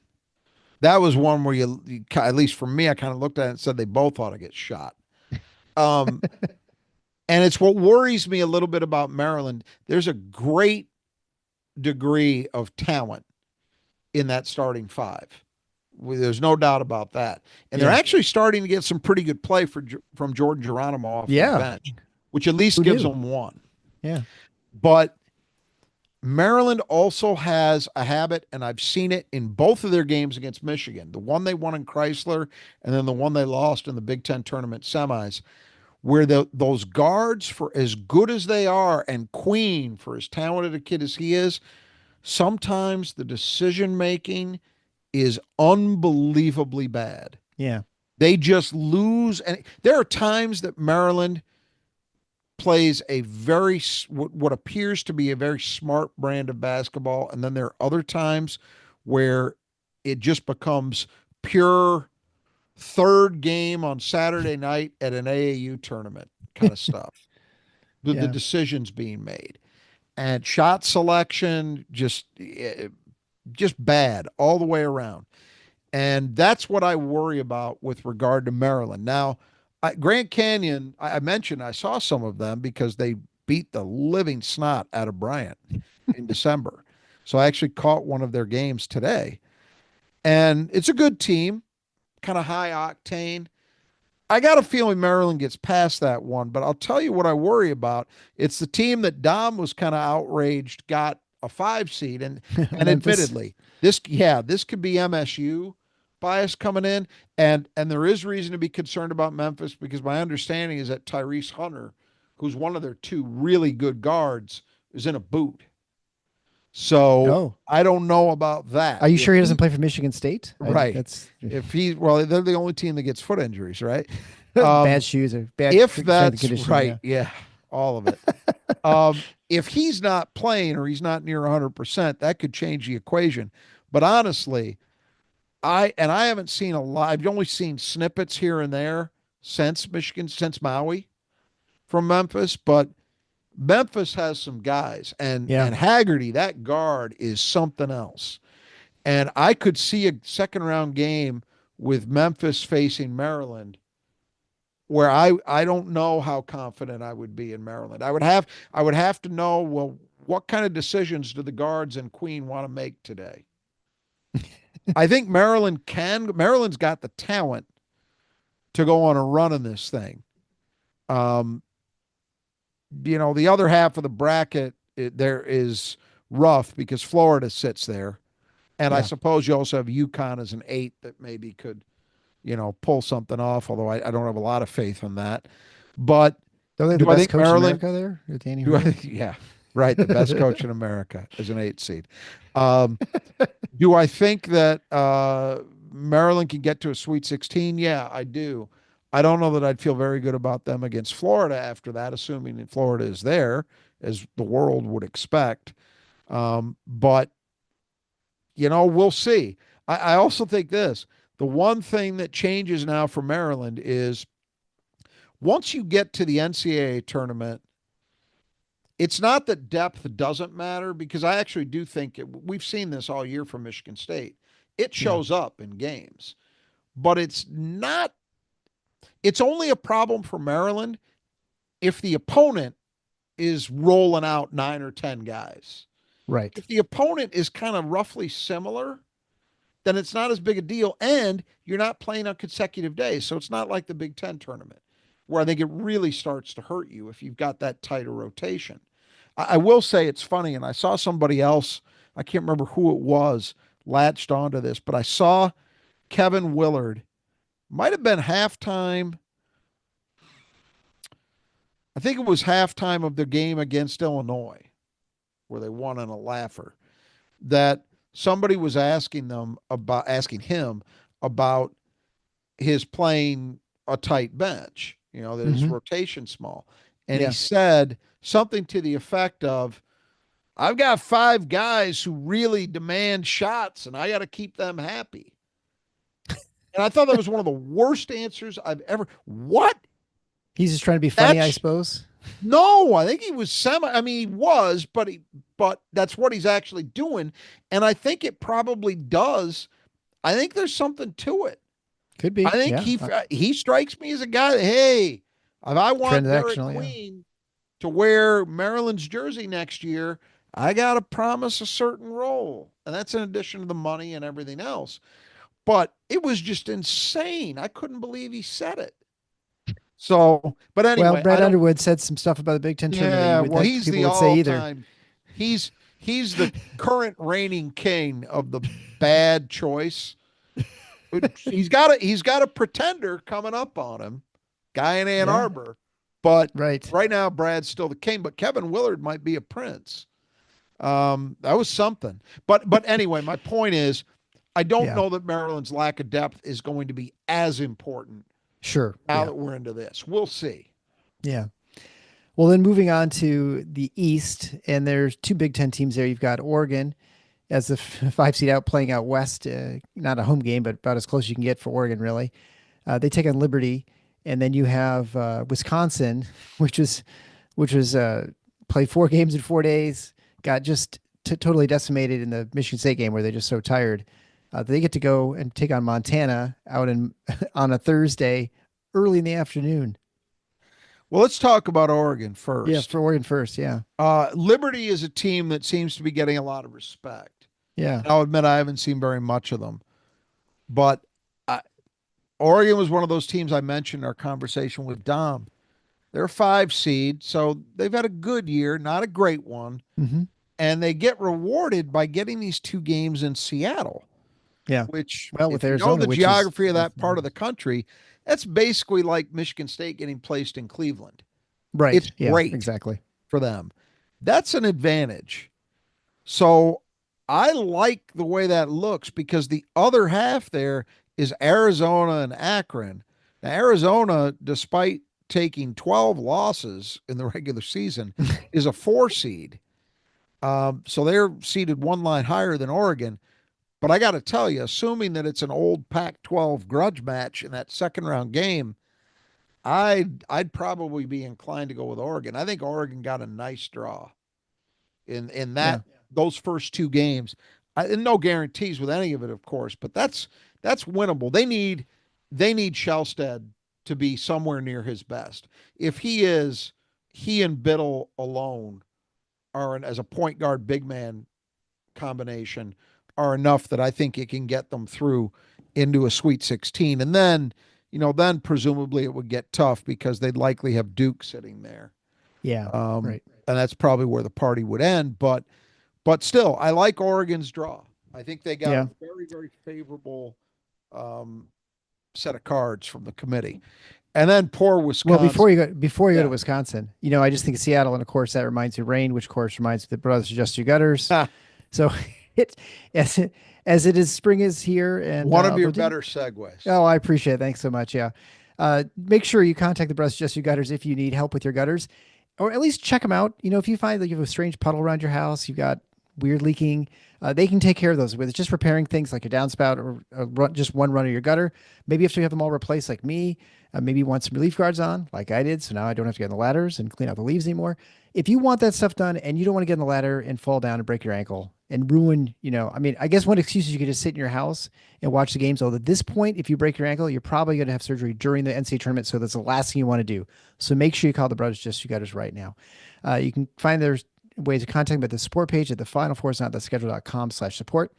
That was one where you at least for me, I kind of looked at it and said they both ought to get shot. And it's what worries me a little bit about Maryland. There's a great degree of talent in that starting 5. There's no doubt about that. And they're actually starting to get some pretty good play from Jordan Geronimo off the bench, which at least gives them one. Yeah. But Maryland also has a habit, and I've seen it in both of their games against Michigan, the one they won in Chrysler and then the one they lost in the Big Ten tournament semis, where those guards, for as good as they are, and Queen, for as talented a kid as he is, sometimes the decision-making is unbelievably bad. Yeah. They just lose. And there are times that Maryland plays a what appears to be a very smart brand of basketball. And then there are other times where it just becomes pure third game on Saturday night at an AAU tournament kind of stuff. The decisions being made and shot selection, just bad all the way around. And that's what I worry about with regard to Maryland. Now, Grand Canyon, I mentioned I saw some of them because they beat the living snot out of Bryant in December. So I actually caught one of their games today. And it's a good team, kind of high octane. I got a feeling Maryland gets past that one, but I'll tell you what I worry about. It's the team that Dom was kind of outraged got a 5 seed. And admittedly, this could be MSU bias coming in, and there is reason to be concerned about Memphis because my understanding is that Tyrese Hunter, who's one of their 2 really good guards, is in a boot. So Oh, I don't know about that. are you If sure he doesn't he, play for Michigan State? right. That's If he, well, they're the only team that gets foot injuries, right? bad Um, shoes or bad if strength and that's conditioning. right, Yeah. yeah, all of it. If he's not playing or he's not near 100%, that could change the equation. But honestly, I haven't seen a lot. I've only seen snippets here and there since Maui from Memphis, but Memphis has some guys, Yeah. and Haggerty, that guard is something else. And I could see a second round game with Memphis facing Maryland where I don't know how confident I would be in Maryland. I would have to know, well, what kind of decisions do the guards and Queen want to make today? I think Maryland's got the talent to go on a run in this thing. Um, the other half of the bracket there is rough because Florida sits there. And I Yeah. suppose you also have UConn as an 8 that maybe could, pull something off, although I don't have a lot of faith in that. But Don't they have the do I best think coach in Maryland, America there? Danny do I, Hurley? yeah, right, the best coach in America as an 8 seed. Um, do I think that Maryland can get to a Sweet 16? Yeah, I do. I don't know that I'd feel very good about them against Florida after that, assuming that Florida is there, as the world would expect. But we'll see. I also think this the one thing that changes now for Maryland is once you get to the NCAA tournament, it's not that depth doesn't matter because I actually do think we've seen this all year from Michigan State. It Yeah. shows up in games, but it's only a problem for Maryland if the opponent is rolling out 9 or 10 guys. Right. If the opponent is kind of roughly similar, then it's not as big a deal. And you're not playing on consecutive days. So it's not like the Big Ten tournament, where I think it really starts to hurt you if you've got that tighter rotation. I will say it's funny, and I saw somebody else, I can't remember who it was, latched onto this, but I saw Kevin Willard, might have been halftime. I think it was halftime of the game against Illinois, where they won on a laugher, that somebody was asking him about his playing a tight bench, that his Hmm. rotation small. And he Yeah. said something to the effect of, I've got 5 guys who really demand shots and I got to keep them happy. And I thought that was one of the worst answers I've ever. What? He's just trying to be funny, I That's suppose. no, I think he was I mean, he was, but that's what he's actually doing. And I think it probably does. I think there's something to it. Could I be. think Yeah. he strikes me as a guy that, hey, if I want Derek Transactional. Yeah. Queen to wear Maryland's jersey next year, I got to promise a certain role. And that's in addition to the money and everything else. But it was just insane. I couldn't believe he said it. So, but Well, anyway, I Brad don't, Underwood said some stuff about the Big Ten tournament that yeah, you would well, think he's people the would say either. all-time, he's the current reigning king of the bad choice. He's got a pretender coming up on him, guy in Ann Yeah. Arbor. But Right. right now, Brad's still the king. But Kevin Willard might be a prince. That was something. But anyway, my point is, I don't Yeah. know that Maryland's lack of depth is going to be as important Sure. now Yeah. that we're into this. We'll see. Yeah. Well, then moving on to the East, and there's two Big Ten teams there. You've got Oregon as the 5 seed out playing out West. Not a home game, but about as close as you can get for Oregon, really. They take on Liberty, and then you have Wisconsin, which was played 4 games in 4 days, got just totally decimated in the Michigan State game where they're just so tired. They get to go and take on Montana out in on a Thursday early in the afternoon. Well, let's talk about Oregon Yeah, first. for Oregon first. Yeah, Liberty is a team that seems to be getting a lot of respect. yeah. And I'll admit I haven't seen very much of them, but I, Oregon was one of those teams I mentioned in our conversation with Dom. They're a 5 seed, so they've had a good year, not a great one, Hmm. and they get rewarded by getting these 2 games in Seattle, Yeah. which, Well, with if you know Arizona, the which is geography of that part of the country, that's basically like Michigan State getting placed in Cleveland. right. It's Yeah, great exactly. for them. That's an advantage. So I like the way that looks because the other half there is Arizona and Akron. Now, Arizona, despite taking 12 losses in the regular season, is a 4 seed. So they're seated one line higher than Oregon. But I got to tell you, assuming that it's an old Pac 12 grudge match in that second round game, I'd probably be inclined to go with Oregon. I think Oregon got a nice draw in Yeah. that those first two games. And no guarantees with any of it, of course, but that's winnable. They need Shellstead to be somewhere near his best. If he is, he and Biddle alone are as a point guard big man combination are enough that I think it can get them through into a Sweet 16. And then, then presumably it would get tough because they'd likely have Duke sitting there. Yeah. Um, Right. and that's probably where the party would end. But still, I like Oregon's draw. I think they got Yeah. a very, very favorable um, set of cards from the committee. And then poor Well, Wisconsin. before you go to Yeah. Wisconsin, I just think of Seattle, and of course that reminds you of rain, which of course reminds you of the brothers Just Your Gutters. Ah, So it as it is, spring is here, and one of your better segues. oh, I appreciate it. Thanks so much. Yeah, make sure you contact the brothers Just Your Gutters if you need help with your gutters, or at least check them out. If you find that you have a strange puddle around your house, you've got weird leaking, they can take care of those with just repairing things like a downspout or just one run of your gutter. Maybe if you have them all replaced like me, maybe you want some relief guards on like I did. So now I don't have to get on the ladders and clean out the leaves anymore. If you want that stuff done and you don't want to get on the ladder and fall down and break your ankle and ruin, I guess one excuse is you could just sit in your house and watch the games. Although at this point, if you break your ankle, you're probably going to have surgery during the NCAA tournament. So that's the last thing you want to do. So make sure you call the brothers Just You Gutters right now. You can find their ways to contact them at the support page at the Final Four is not the schedule.com/support.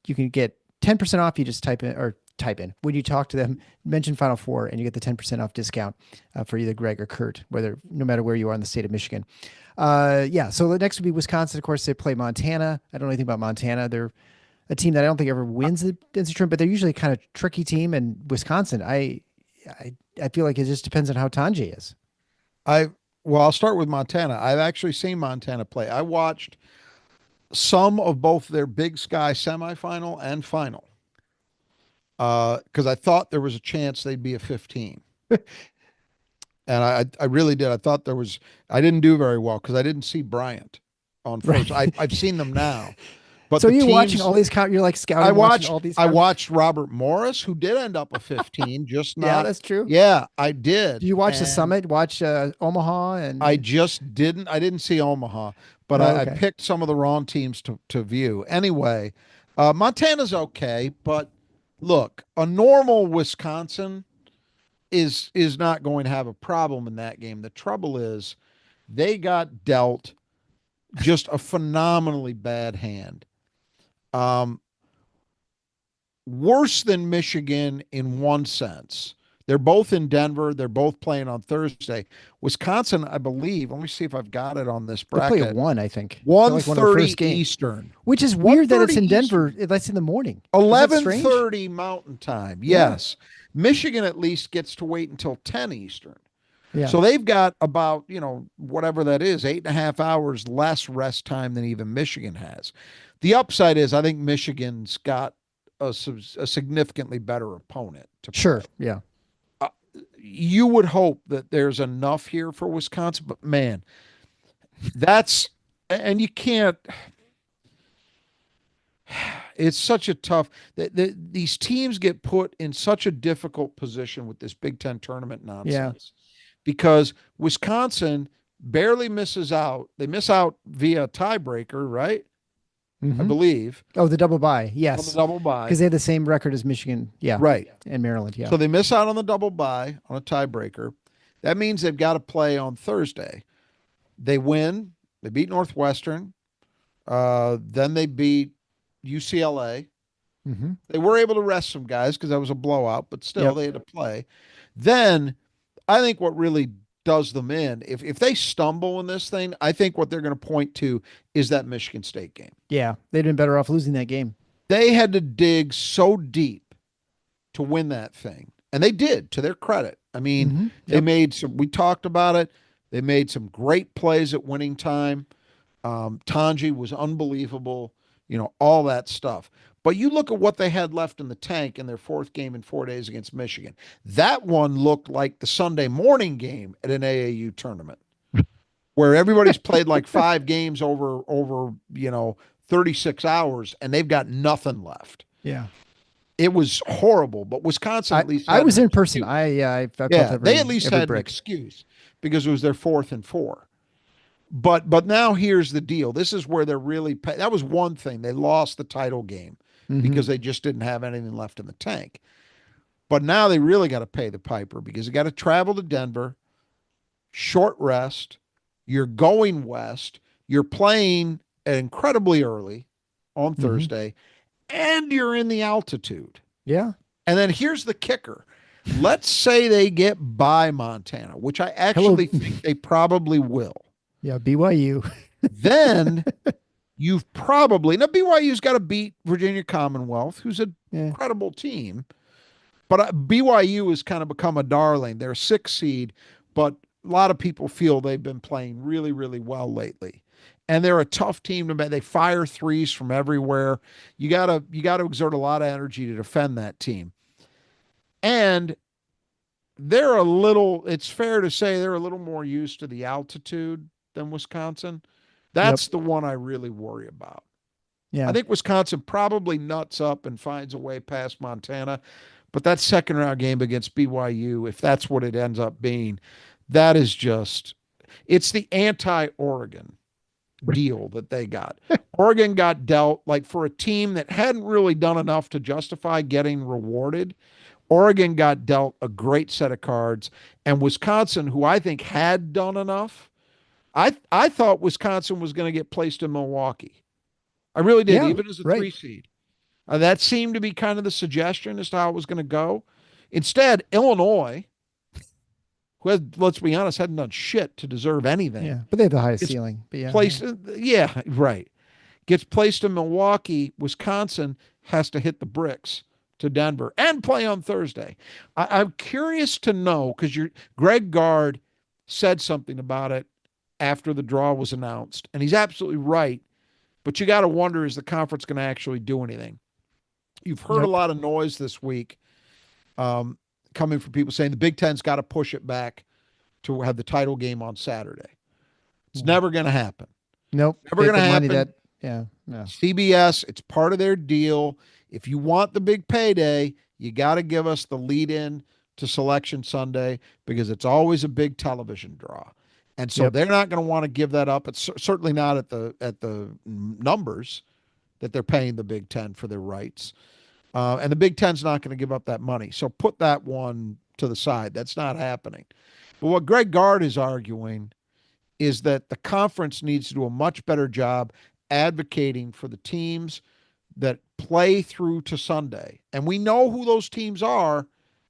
You can get 10% off. You just type in when you talk to them, mention Final Four, and you get the 10% off discount for either Greg or Kurt, no matter where you are in the state of Michigan. Yeah. So the next would be Wisconsin. Of course, they play Montana. I don't know anything about Montana. They're a team that I don't think ever wins the NCAA tournament, but they're usually a kind of tricky team. And Wisconsin, I feel like it just depends on how Tanji is. I'll start with Montana. I've actually seen Montana play. I watched some of both their Big Sky semifinal and final because I thought there was a chance they'd be a 15. And I really did. I thought there was. I didn't do very well because I didn't see Bryant on first. I've seen them now. But So the you're watching teams, all these, you're like scouting, I watching watched all these. I watched Robert Morris, who did end up a 15, just Yeah, not. that's true. Yeah, I did. Did you watch the And summit? Watch Omaha and I just didn't. I didn't see Omaha, but Oh, I okay. picked some of the wrong teams to view. Anyway, Montana's okay, but look, a normal Wisconsin is not going to have a problem in that game. The trouble is they got dealt just a phenomenally bad hand. Um, Worse than Michigan in one sense. They're both in Denver. They're both playing on Thursday. Wisconsin, I believe. Let me see if I've got it on this they play at bracket. 1, I think. They're One like one of their first thirty games, Eastern. which is weird that it's 1:30 in Denver. Eastern. That's in the morning. Is that Eleven strange? thirty Mountain Time. Yeah. Yes. Michigan at least gets to wait until 10 Eastern. Yeah. So they've got about, whatever that is, 8.5 hours less rest time than even Michigan has. The upside is I think Michigan's got a significantly better opponent to Sure. play. Yeah. You would hope that there's enough here for Wisconsin, but man, and you can't. It's such a tough. These teams get put in such a difficult position with this Big Ten tournament nonsense because Wisconsin barely misses out. They miss out via tiebreaker, right? I Mhm. believe Oh, the double bye. on the Yes. double bye. Because they have the same record as Michigan. Yeah. Right. And Maryland. Yeah. So they miss out on the double bye on a tiebreaker. That means they've got to play on Thursday. They win. They beat Northwestern. Then they beat UCLA. Mm-hmm. They were able to rest some guys because that was a blowout, but still Yep. they had to play. Then I think what really does them in, if they stumble in this thing, I think what they're going to point to is that Michigan State game. Yeah. They'd been better off losing that game. They had to dig so deep to win that thing. And they did, to their credit. I mean, Mhm. they Yep. made some, we talked about it. They made some great plays at winning time. Tanji was unbelievable, all that stuff. But you look at what they had left in the tank in their fourth game in 4 days against Michigan. That one looked like the Sunday morning game at an AAU tournament where everybody's played like 5 games over 36 hours and they've got nothing left. Yeah. It was horrible, but Wisconsin at least I was in person. excuse. I felt They at least had an brick. excuse because it was their 4th and 4. But now here's the deal. This is where they're really that was one thing. They lost the title game because they just didn't have anything left in the tank. But now they really got to pay the piper because they got to travel to Denver, short rest. You're going west. You're playing incredibly early on Thursday, and you're in the altitude. Yeah. And then here's the kicker. Let's say they get by Montana, which I actually think they probably will. Yeah, BYU. Then you've probably now BYU's got to beat Virginia Commonwealth, who's an incredible team. But BYU has kind of become a darling. They're a 6 seed, but a lot of people feel they've been playing really, really well lately. And they're a tough team to bet. They fire threes from everywhere. You gotta exert a lot of energy to defend that team. And it's fair to say they're a little more used to the altitude than Wisconsin. That's the one I really worry about. Yeah. I think Wisconsin probably nuts up and finds a way past Montana. But that second round game against BYU, if that's what it ends up being, that is it's the anti-Oregon deal that they got. Oregon got dealt like for a team that hadn't really done enough to justify getting rewarded. Oregon got dealt a great set of cards, and Wisconsin, who I think had done enough, I thought Wisconsin was going to get placed in Milwaukee. I really did, even as a 3 seed. That seemed to be kind of the suggestion as to how it was going to go. Instead, Illinois, who has, let's be honest, hadn't done shit to deserve anything. Yeah, but they have the highest ceiling. But gets placed in Milwaukee. Wisconsin has to hit the bricks to Denver and play on Thursday. I'm curious to know because Greg Gard said something about it after the draw was announced, and he's absolutely right. But you got to wonder, is the conference going to actually do anything? You've heard a lot of noise this week coming from people saying the Big Ten's got to push it back to have the title game on Saturday. It's never going to happen. Nope. Never going to happen. Yeah. CBS, it's part of their deal. If you want the big payday, you got to give us the lead in to Selection Sunday because it's always a big television draw. And so they're not going to want to give that up. It's certainly not at the numbers that they're paying the Big Ten for their rights. And the Big Ten's not going to give up that money. So put that one to the side. That's not happening. But what Greg Gard is arguing is that the conference needs to do a much better job advocating for the teams that play through to Sunday. And we know who those teams are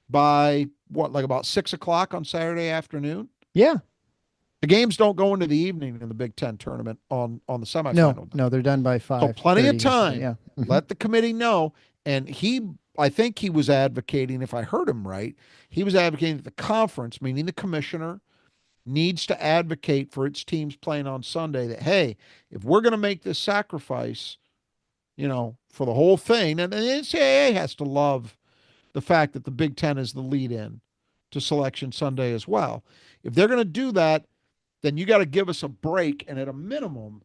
by about 6:00 on Saturday afternoon? Yeah. The games don't go into the evening in the Big Ten tournament on the semifinal. No, they're done by 5. So plenty of time. Yeah. Let the committee know. And I think he was advocating, if I heard him right, he was advocating that the conference, meaning the commissioner, needs to advocate for its teams playing on Sunday that, hey, if we're going to make this sacrifice, for the whole thing, and the NCAA has to love the fact that the Big Ten is the lead in to Selection Sunday as well. If they're going to do that, then you got to give us a break and at a minimum,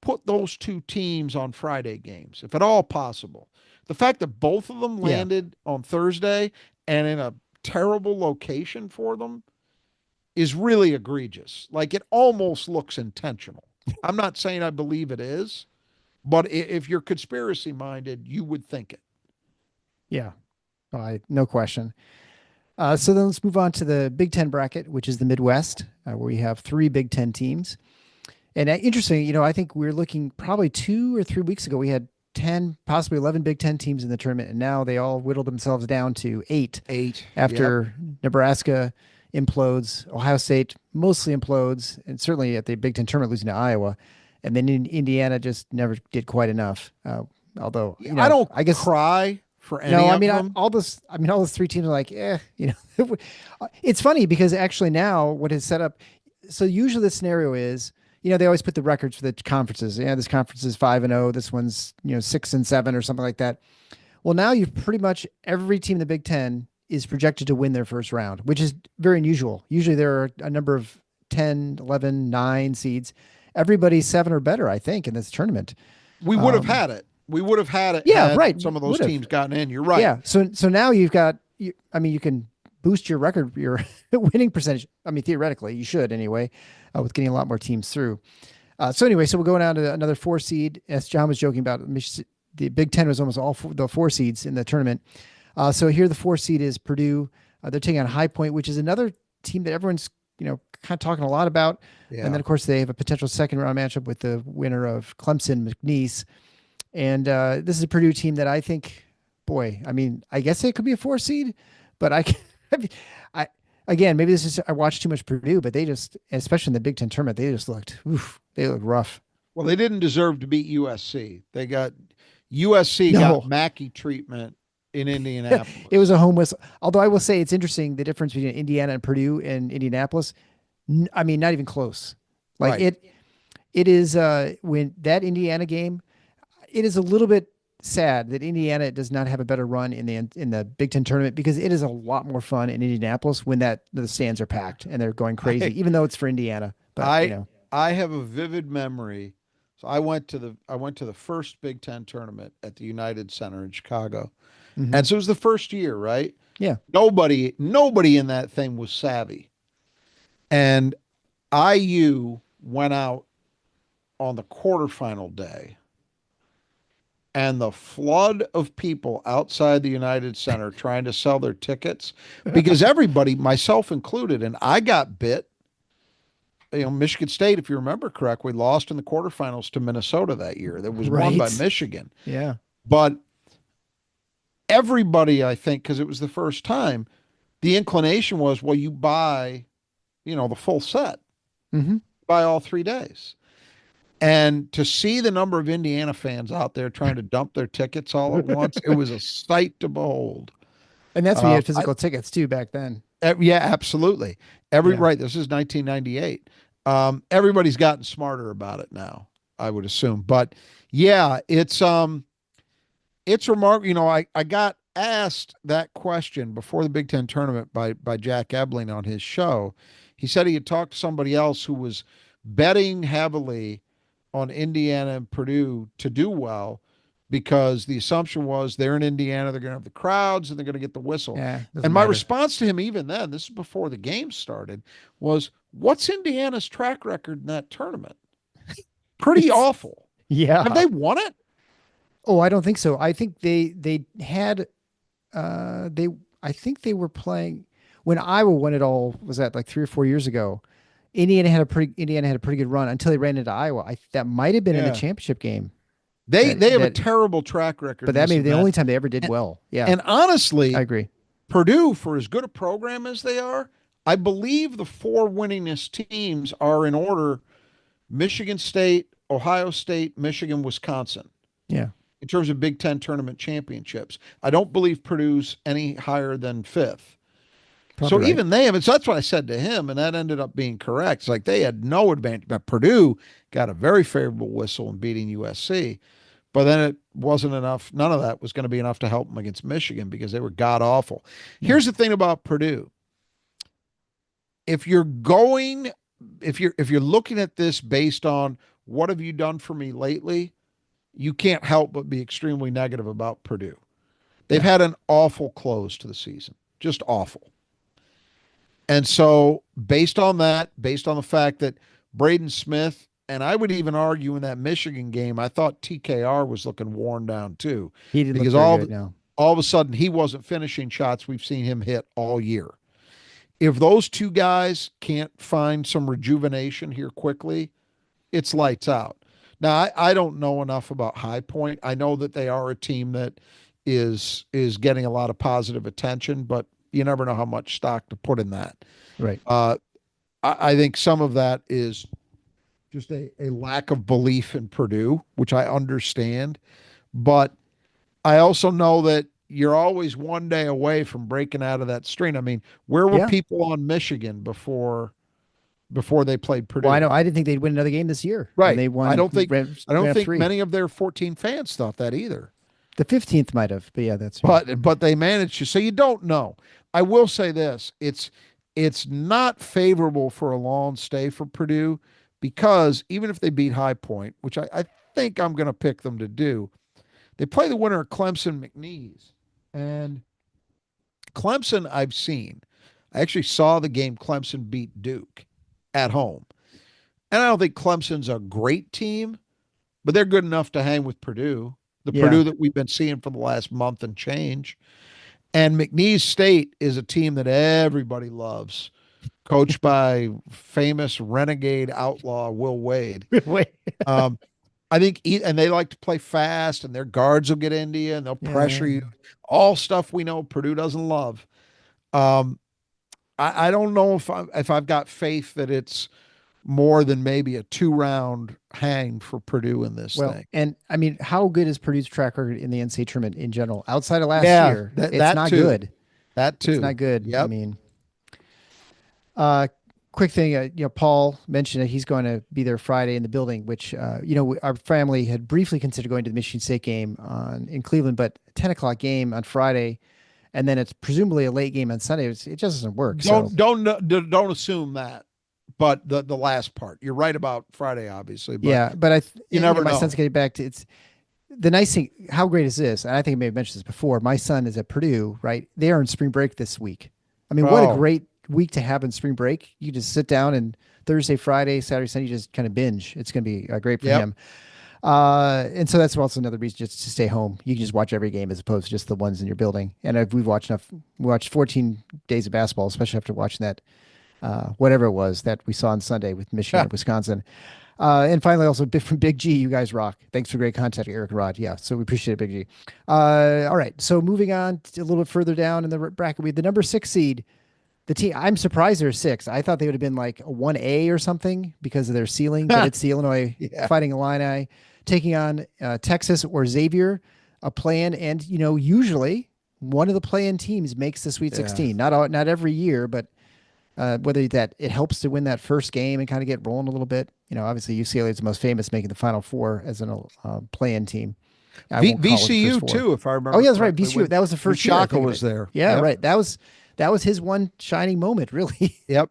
put those 2 teams on Friday games, if at all possible. The fact that both of them landed on Thursday and in a terrible location for them is really egregious. Like, it almost looks intentional. I'm not saying I believe it is, but if you're conspiracy minded, you would think it. Yeah, no question. So then let's move on to the Big Ten bracket, which is the Midwest, where we have 3 Big Ten teams. And interesting, I think we were looking probably 2 or 3 weeks ago, we had 10, possibly 11 Big Ten teams in the tournament, and now they all whittled themselves down to 8. After Nebraska implodes, Ohio State mostly implodes, and certainly at the Big Ten tournament losing to Iowa, and then Indiana just never did quite enough. Although I guess cry for any of them. all those 3 teams are like, It's funny because actually now what is set up. So usually the scenario is they always put the records for the conferences. Yeah, this conference is 5-0. This one's 6-7 or something like that. Well, now you've pretty much every team in the Big Ten is projected to win their first round, which is very unusual. Usually there are a number of 10, 11, 9 seeds. Everybody's 7 or better, I think, in this tournament. We would have had it. We would have had it Yeah, had right. some of those Would've. teams gotten in. You're right. Yeah. So now you've got, you can boost your record, your winning percentage. I mean, theoretically, you should anyway, with getting a lot more teams through. So anyway, so we're going down to another 4 seed. As John was joking about, the Big Ten was almost all the 4 seeds in the tournament. So here the 4 seed is Purdue. They're taking on High Point, which is another team that everyone's kind of talking a lot about. Yeah. And then of course they have a potential second round matchup with the winner of Clemson McNeese. And this is a Purdue team that I think, boy, I mean, I guess it could be a 4 seed, but again, maybe this is, I watched too much Purdue, but they just, especially in the Big Ten tournament, they looked rough. Well, they didn't deserve to beat USC. USC No. got Mackey treatment in Indianapolis. It was a home whistle. Although I will say it's interesting, the difference between Indiana and Purdue and Indianapolis. I mean, not even close. Like Right. it is when that Indiana game, it is a little bit sad that Indiana does not have a better run in the Big Ten tournament, because it is a lot more fun in Indianapolis when the stands are packed and they're going crazy, even though it's for Indiana. But I have a vivid memory. So I went to the first Big Ten tournament at the United Center in Chicago. Mhm. And so it was the first year, right? Yeah. Nobody in that thing was savvy. And IU went out on the quarterfinal day, and the flood of people outside the United Center trying to sell their tickets, because everybody, myself included, and I got bit. Michigan State, if you remember correctly, lost in the quarterfinals to Minnesota that year. That was won by Right. Michigan. Yeah. But everybody, I think, because it was the first time, the inclination was, well, you buy, the full set, Mm-hmm. buy all 3 days. And to see the number of Indiana fans out there trying to dump their tickets all at once, it was a sight to behold. And that's when you had physical tickets too back then. Yeah, absolutely. Yeah. Right. This is 1998. Everybody's gotten smarter about it now, I would assume. But yeah, it's remarkable. I got asked that question before the Big Ten tournament by Jack Ebling on his show. He said he had talked to somebody else who was betting heavily on Indiana and Purdue to do well, because the assumption was they're in Indiana, they're going to have the crowds and they're going to get the whistle. Yeah. And my response to him, even then, this is before the game started, was, what's Indiana's track record in that tournament? Pretty awful. Yeah. Have they won it? Oh, I don't think so. I think they had I think they were playing when Iowa won it all. Was that like 3 or 4 years ago? Indiana had a pretty good run until they ran into Iowa. That might have been in the championship game. They have a terrible track record. But that may be the only time they ever did well. Yeah. And honestly, I agree. Purdue, for as good a program as they are, I believe the 4 winningest teams are in order: Michigan State, Ohio State, Michigan, Wisconsin. Yeah. In terms of Big Ten tournament championships, I don't believe Purdue's any higher than 5th. Probably So right. even they have, so that's what I said to him, and that ended up being correct. It's like they had no advantage. But Purdue got a very favorable whistle in beating USC, but then it wasn't enough. None of that was going to be enough to help them against Michigan, because they were god awful. Here's the thing about Purdue. If you're looking at this based on what have you done for me lately, you can't help but be extremely negative about Purdue. They've had an awful close to the season, just awful. And so based on that, based on the fact that Braden Smith, and I would even argue in that Michigan game, I thought TKR was looking worn down too. He didn't because look very good now. all of a sudden he wasn't finishing shots we've seen him hit all year. If those two guys can't find some rejuvenation here quickly, it's lights out. Now, I don't know enough about High Point. I know that they are a team that is getting a lot of positive attention, but you never know how much stock to put in that. Right. I think some of that is just a lack of belief in Purdue, which I understand. But I also know that you're always one day away from breaking out of that string. I mean, where were people on Michigan before before they played Purdue. Well, I know I didn't think they'd win another game this year. Right. And they won. I don't think ran up three. many of their 14 fans thought that either. The 15th might have, but yeah, that's But they managed to. So you don't know. I will say this: it's not favorable for a long stay for Purdue because even if they beat High Point, which I think I'm going to pick them to do, they play the winner of Clemson McNeese, and Clemson I've seen. I actually saw the game Clemson beat Duke at home, and I don't think Clemson's a great team, but they're good enough to hang with Purdue. The Yeah. Purdue that we've been seeing for the last month and change. And McNeese State is a team that everybody loves, coached by famous renegade outlaw Will Wade. Wait. I think, and they like to play fast, and their guards will get into you, and they'll pressure Yeah. you. All stuff we know Purdue doesn't love. I don't know if I've got faith that it's more than maybe a 2-round hang for Purdue in this thing. And I mean, how good is Purdue's track record in the NCAA tournament in general? Outside of last Yeah, year, it's that not too. good. That too. It's not good. Yep. I mean, quick thing, Paul mentioned that he's going to be there Friday in the building, which, our family had briefly considered going to the Michigan State game in Cleveland, but 10 o'clock game on Friday, and then it's presumably a late game on Sunday. It just doesn't work. Don't assume that. But the last part, you're right about Friday, obviously. But yeah, but you never my know. son's getting back to it's the nice thing. How great is this? And I think I may have mentioned this before. My son is at Purdue, right? They are in spring break this week. I mean, what a great week to have in spring break. You just sit down and Thursday, Friday, Saturday, Sunday, you just kind of binge. It's going to be great for him. And so that's also another reason just to stay home. You can just watch every game as opposed to just the ones in your building. And we've watched enough. We watched 14 days of basketball, especially after watching that. Whatever it was that we saw on Sunday with Michigan and Wisconsin. And finally, also from Big G, you guys rock. Thanks for great content, Eric and Rod. Yeah, so we appreciate it, Big G. All right, so moving on a little bit further down in the bracket, we have the number 6 seed. The team, I'm surprised they're 6. I thought they would have been like a 1A or something because of their ceiling, but it's the Illinois Fighting Illini taking on Texas or Xavier, a play-in, and usually one of the play-in teams makes the Sweet 16. Not every year, but whether that it helps to win that first game and kind of get rolling a little bit. Obviously UCLA is the most famous, making the Final Four as a play-in team. VCU too, if I remember. Oh yeah, that's right. VCU. That was the first year. Shaka was there. Yeah, right. That was his one shining moment, really. Yep.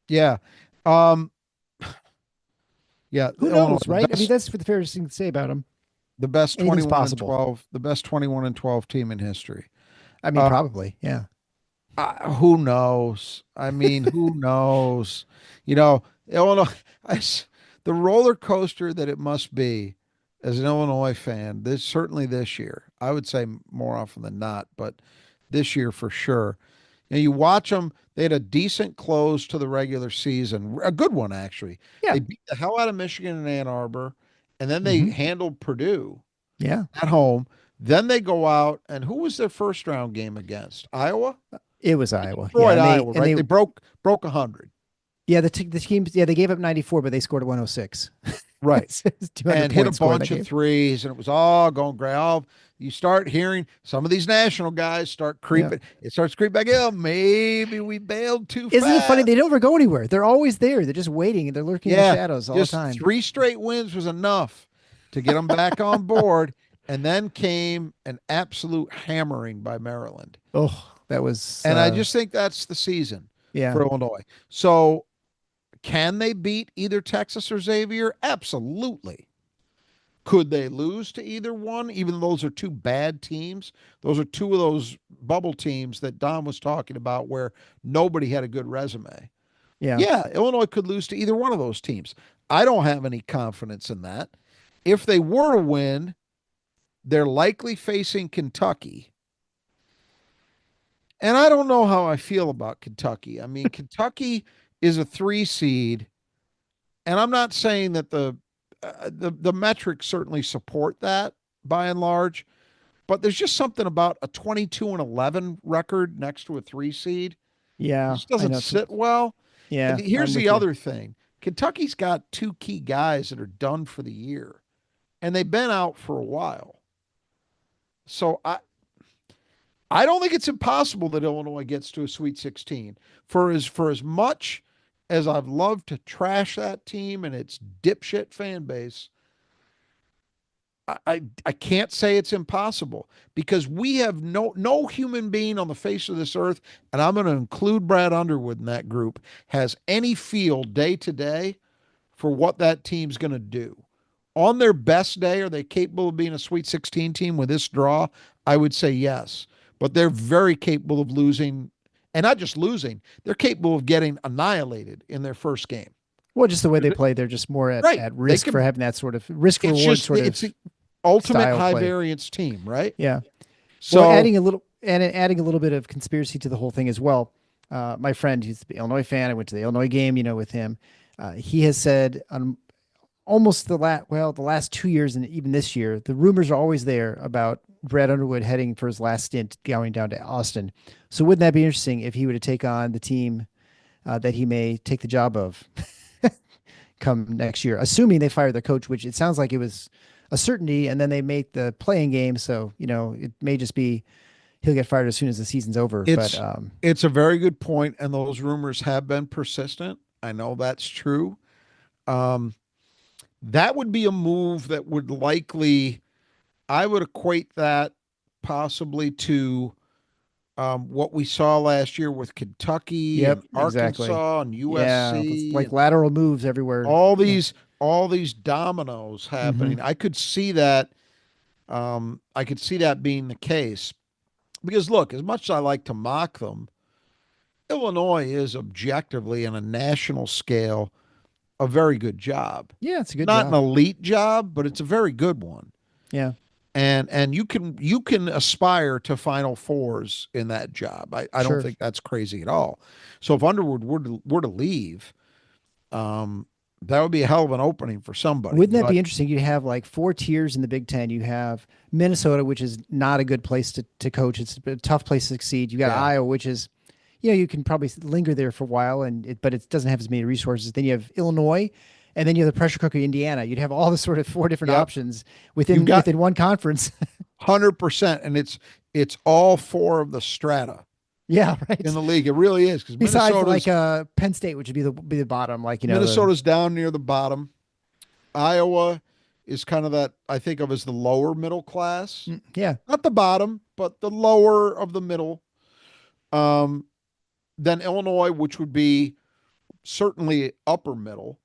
Yeah. Yeah. Who knows, right? I mean, that's the fairest thing to say about him. The best 21-12. The best 21-12 team in history. I mean, probably. Yeah. Who knows? I mean, who knows? Illinois, the roller coaster that it must be as an Illinois fan, certainly this year, I would say more often than not, but this year for sure. You watch them, they had a decent close to the regular season, a good one, actually. Yeah. They beat the hell out of Michigan and Ann Arbor, and then they handled Purdue at home. Then they go out, and who was their first round game against? Iowa? It was Iowa. Iowa, right? They broke 100. Yeah, the teams, they gave up 94, but they scored 106. Right. And hit a bunch of threes, and it was all going great. You start hearing some of these national guys start creeping. Yeah. It starts creeping back in. Maybe we bailed too fast. Isn't it funny? They never go anywhere. They're always there. They're just waiting, and they're lurking in the shadows all the time. 3 straight wins was enough to get them back on board. And then came an absolute hammering by Maryland. Oh, that was... And I just think that's the season for Illinois. So can they beat either Texas or Xavier? Absolutely. Could they lose to either one, even though those are 2 bad teams? Those are 2 of those bubble teams that Don was talking about where nobody had a good resume. Yeah, Illinois could lose to either one of those teams. I don't have any confidence in that. If they were to win, they're likely facing Kentucky. And I don't know how I feel about Kentucky. I mean, Kentucky is a 3 seed, and I'm not saying that the metrics certainly support that by and large, but there's just something about a 22-11 record next to a 3 seed. Yeah. It just doesn't sit well. Yeah. And here's the other thing. Kentucky's got 2 key guys that are done for the year, and they've been out for a while. So I don't think it's impossible that Illinois gets to a Sweet 16 for as much as I've loved to trash that team and its dipshit fan base, I can't say it's impossible because we have no human being on the face of this earth, and I'm going to include Brad Underwood in that group, has any feel day to day for what that team's going to do. On their best day, are they capable of being a Sweet 16 team with this draw? I would say yes, but they're very capable of losing, and not just losing, they're capable of getting annihilated in their first game. Well, just the way they play, they're just more Right. at They risk for could, having that sort of risk it's reward just, sort it's of the ultimate style high play. variance team, right? Yeah. So, Well, adding a little bit of conspiracy to the whole thing as well. My friend, he's an Illinois fan. I went to the Illinois game, with him. He has said on almost the last 2 years and even this year, the rumors are always there about Brad Underwood heading for his last stint going down to Austin. So wouldn't that be interesting if he were to take on the team that he may take the job of come next year, assuming they fire their coach, which it sounds like it was a certainty, and then they make the playing game. So, it may just be he'll get fired as soon as the season's over. it's But it's a very good point, and those rumors have been persistent. I know that's true. Um, that would be a move that would likely, I would equate that possibly to what we saw last year with Kentucky yep, and exactly. Arkansas and Yeah, it's USC like and lateral moves everywhere. all Yeah. these dominoes Mm-hmm. happening. I could see that. I could see that being the case because look, as much as I like to mock them, Illinois is objectively on a national scale a very good job. Yeah, it's a good Not an job. elite job, but it's a very good one. Yeah, And you can aspire to Final Fours in that job. I don't sure. think that's crazy at all. So if Underwood were to leave, that would be a hell of an opening for somebody. Wouldn't that But be interesting? You have like 4 tiers in the Big Ten. You have Minnesota, which is not a good place to coach. It's a tough place to succeed. You got yeah, Iowa, which is, you can probably linger there for a while, but it doesn't have as many resources. Then you have Illinois, and then you have the pressure cooker Indiana. You'd have all the sort of four different yep, options you've got within one conference. 100%, and it's all four of the strata Yeah, in right. the league. It really is because Besides, like Penn State, which would be the bottom, like the Minnesota's down near the bottom. Iowa is kind of that I think of as the lower middle class, yeah, not the bottom, but the lower of the middle. Um, then Illinois, which would be certainly upper middle,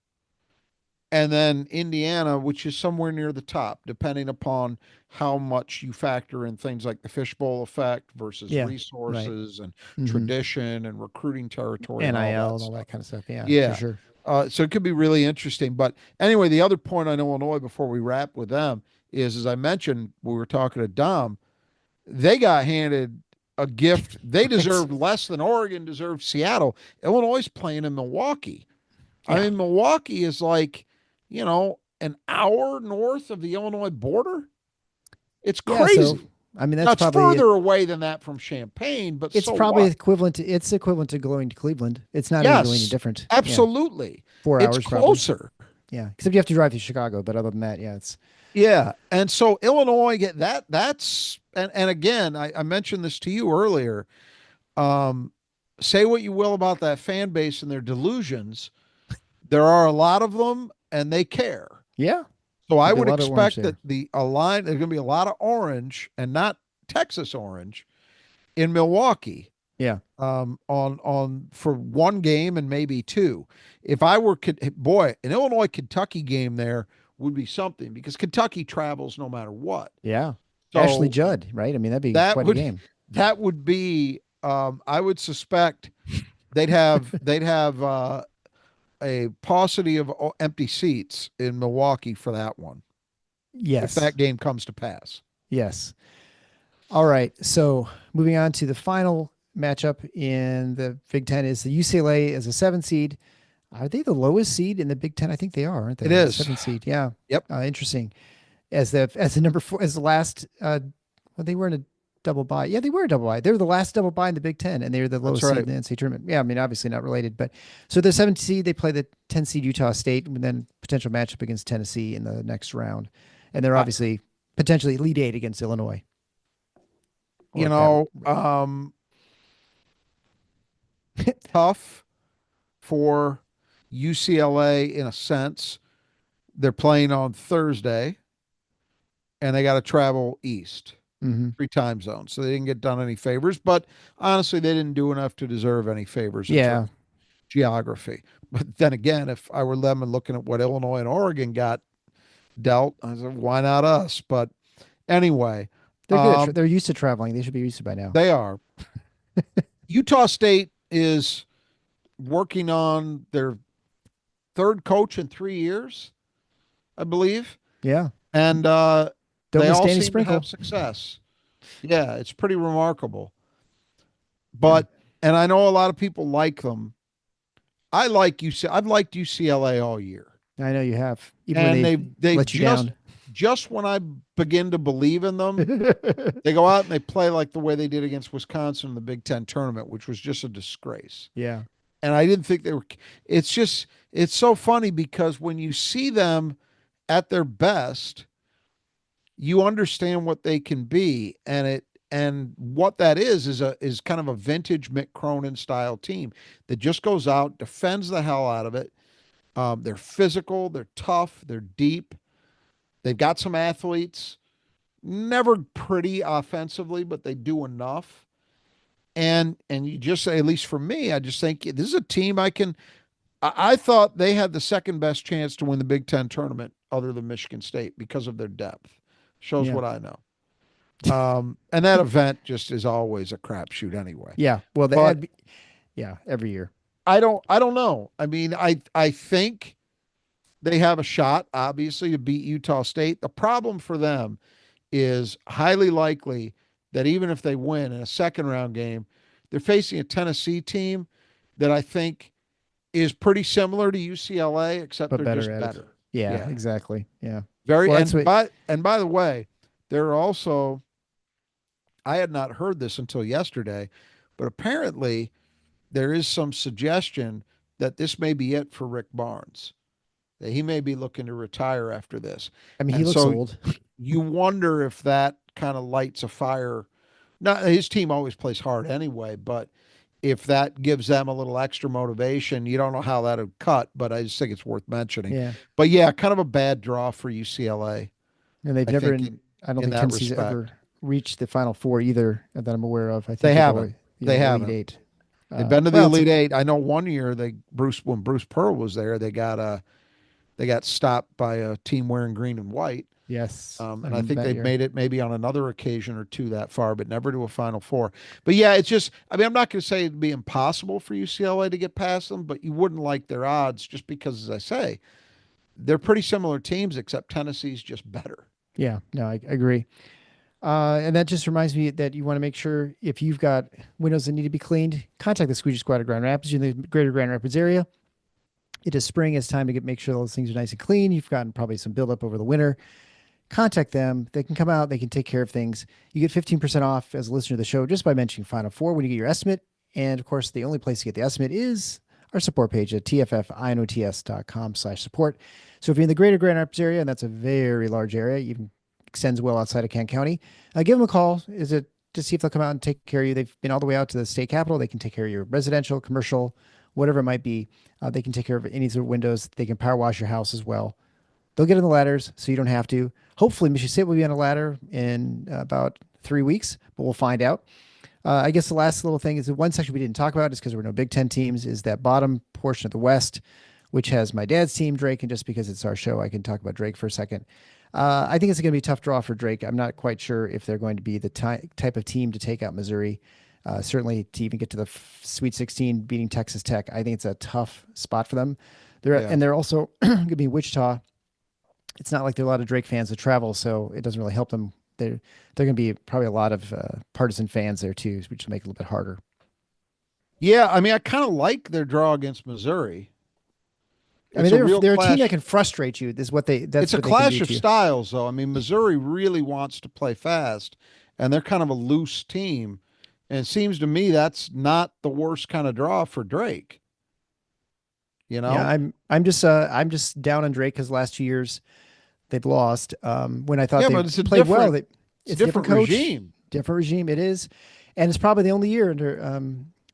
and then Indiana, which is somewhere near the top, depending upon how much you factor in things like the fishbowl effect versus yeah, right. resources and Hmm. tradition and recruiting territory and all NIL that and all stuff. that kind of stuff. Yeah, for Yeah. sure. So it could be really interesting. But anyway, the other point on Illinois before we wrap with them is, as I mentioned, we were talking to Dom, they got handed a gift. They Right. deserved less than Oregon deserved Seattle. Illinois is playing in Milwaukee. I Yeah. mean, Milwaukee is like, an hour north of the Illinois border. It's Yeah. So, crazy. I mean, Now it's further away than that from Champaign, but it's so probably what? equivalent to going to Cleveland. It's not even really any Yes, different. Yeah. absolutely. It's 4 hours probably. closer. Yeah. Except you have to drive to Chicago. But other than that, yeah, it's Yeah. And so Illinois get that's and again, I mentioned this to you earlier. Um, say what you will about that fan base and their delusions. There are a lot of them and they care. yeah. So I There'd be a would lot of orange expect there. that there's gonna be a lot of orange and not Texas orange in Milwaukee Yeah. on for one game and maybe two. If I were boy, an Illinois Kentucky game there would be something because Kentucky travels no matter what. Yeah. Ashley So Judd, right? I mean, that'd be that quite a would game. that would be I would suspect they'd have a paucity of empty seats in Milwaukee for that one if Yes. that game comes to pass. Yes. All right. So moving on to the final matchup in the Big Ten is the UCLA as a 7 seed. Are they the lowest seed in the Big Ten? I think they are, aren't they? It The is. 7 seed. Yeah. Yep. Interesting. As the number four as the last. Well, they were in a double bye. Yeah, they were a double bye. They were the last double bye in the Big Ten, and they were the That's lowest seed right. in the NCAA tournament. Yeah, I mean, obviously not related, but so the 7 seed they play the 10 seed Utah State, and then potential matchup against Tennessee in the next round, and they're I, obviously potentially Elite Eight against Illinois. you Or if that know, tough for UCLA, in a sense, they're playing on Thursday and they got to travel east, Hmm. 3 time zones. So they didn't get done any favors, but honestly, they didn't do enough to deserve any favors in terms Yeah, of geography. But then again, if I were them and looking at what Illinois and Oregon got dealt, I said, why not us? But anyway, they're good. They're used to traveling. They should be used to by now. they are. Utah State is working on their third coach in 3 years, I believe. Yeah. And Don't they miss all Danny seem to Sprinkle. have success. Yeah, it's pretty remarkable. Yeah. But and I know a lot of people like them. I like UC. I've liked UCLA all year, I know you have, even when and they've they've let you down. just when I begin to believe in them, they go out and they play like the way they did against Wisconsin in the Big Ten tournament, which was just a disgrace. Yeah. And I didn't think they were. It's so funny because when you see them at their best, you understand what they can be, and what that is kind of a vintage Mick Cronin style team that just goes out, defends the hell out of it. They're physical, they're tough, they're deep. They've got some athletes, never pretty offensively, but they do enough. And you just say, at least for me, I just think this is a team I can. I thought they had the second best chance to win the Big Ten tournament other than Michigan State because of their depth. Shows Yeah. what I know. And that event just is always a crapshoot anyway. Yeah. Well, But yeah, every year. I don't know. I mean, I think they have a shot, obviously, to beat Utah State. The problem for them is highly likely that even if they win in a second round game, they're facing a Tennessee team that I think is pretty similar to UCLA, except But they're better just at it. better. Yeah, Yeah. exactly. Yeah. Very Well, that's what. and by the way, there are also, I had not heard this until yesterday, but apparently there is some suggestion that this may be it for Rick Barnes. That he may be looking to retire after this. I mean, he And looks so old. you wonder if that kind of lights a fire. Now, his team always plays hard anyway, but if that gives them a little extra motivation, you don't know how that would cut, but I just think it's worth mentioning. Yeah. But yeah, kind of a bad draw for UCLA, And they've I never, think, I don't in think that Tennessee's respect. ever reached the Final Four either that I'm aware of. I think They they've haven't. always, They Elite haven't. Eight. They've been to the Well, Elite Eight. I know one year when Bruce Pearl was there, they got stopped by a team wearing green and white. yes, I And I remember think that they've year. made it maybe on another occasion or two that far, but never to a Final Four. But yeah, it's just, I mean, I'm not going to say it'd be impossible for UCLA to get past them, but you wouldn't like their odds just because, as I say, they're pretty similar teams, except Tennessee's just better. Yeah, no, I agree. And that just reminds me that you want to make sure if you've got windows that need to be cleaned, contact the Squeegee Squad of Grand Rapids. You're in the greater Grand Rapids area. It is spring. It's time to make sure those things are nice and clean. You've gotten probably some buildup over the winter. Contact them. They can come out. They can take care of things. You get 15% off as a listener to the show just by mentioning Final Four when you get your estimate. And of course, the only place to get the estimate is our support page at tffinots.com/support. So if you're in the greater Grand Rapids area, and that's a very large area, even extends well outside of Kent County, give them a call. Is it to see if they'll come out and take care of you? They've been all the way out to the state capitol. They can take care of your residential, commercial, whatever it might be. They can take care of any of the windows. They can power wash your house as well. They'll get on the ladders so you don't have to. Hopefully, Michigan State will be on a ladder in about 3 weeks, but we'll find out. I guess the last little thing is the one section we didn't talk about is because there were no Big Ten teams, is that bottom portion of the West, which has my dad's team, Drake. And just because it's our show, I can talk about Drake for a second. I think it's going to be a tough draw for Drake. I'm not quite sure if they're going to be the type of team to take out Missouri. Certainly to even get to the Sweet 16, beating Texas Tech, I think it's a tough spot for them. And they're also going to be Wichita. It's not like there are a lot of Drake fans that travel, so it doesn't really help them. They're going to be probably a lot of partisan fans there too, which will make it a little bit harder. Yeah, I mean, I kind of like their draw against Missouri. I mean, they're a team that can frustrate you. Is what they. That's it's a what they can clash do of to you. styles, though. I mean, Missouri really wants to play fast, and they're kind of a loose team. And it seems to me that's not the worst kind of draw for Drake. You know? Yeah, I'm just down on Drake because last 2 years they've lost. When I thought but they it's a played well, different, it's different coach, regime. different regime. It is, and it's probably the only year under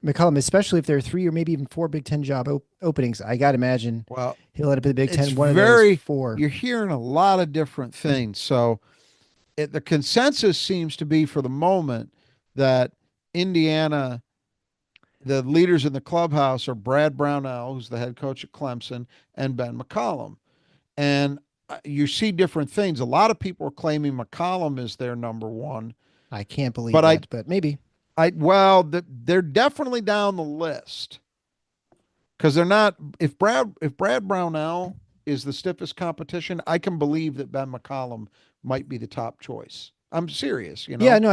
McCollum, especially if there are 3 or maybe even 4 Big Ten job openings. I got to imagine Well, he'll end up in the Big it's Ten, one of those very, 4. you're hearing a lot of different things. So the consensus seems to be for the moment that Indiana, the leaders in the clubhouse are Brad Brownell, who's the head coach at Clemson, and Ben McCollum. And you see different things. A lot of people are claiming McCollum is their number one, I can't believe but that, but maybe. well, they're definitely down the list because they're not. If Brad Brownell is the stiffest competition, I can believe that Ben McCollum might be the top choice. I'm serious, Yeah, no,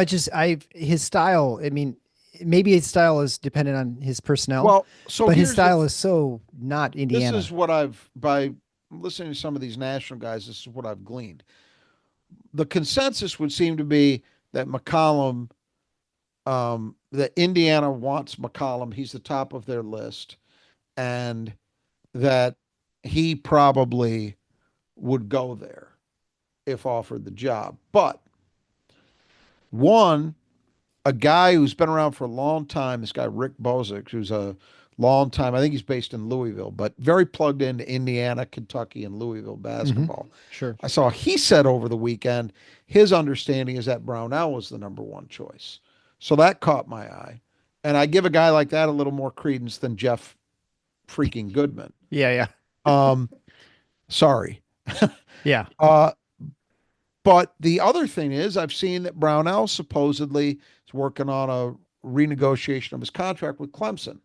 his style, I mean, maybe his style is dependent on his personnel, Well, so but his here's the style is so not this Indiana. is what I've by listening to some of these national guys, this is what I've gleaned. The consensus would seem to be that McCollum, that Indiana wants McCollum. He's the top of their list, and that he probably would go there if offered the job. But one, a guy who's been around for a long time, this guy Rick Bozick, who's a long time, I think he's based in Louisville, but very plugged into Indiana, Kentucky, and Louisville Hmm. basketball. Sure. I saw he said over the weekend his understanding is that Brownell was the number one choice. So that caught my eye. And I give a guy like that a little more credence than Jeff freaking Goodman. Yeah, yeah. Um, sorry. Yeah. Uh, but the other thing is, I've seen that Brownell supposedly is working on a renegotiation of his contract with Clemson.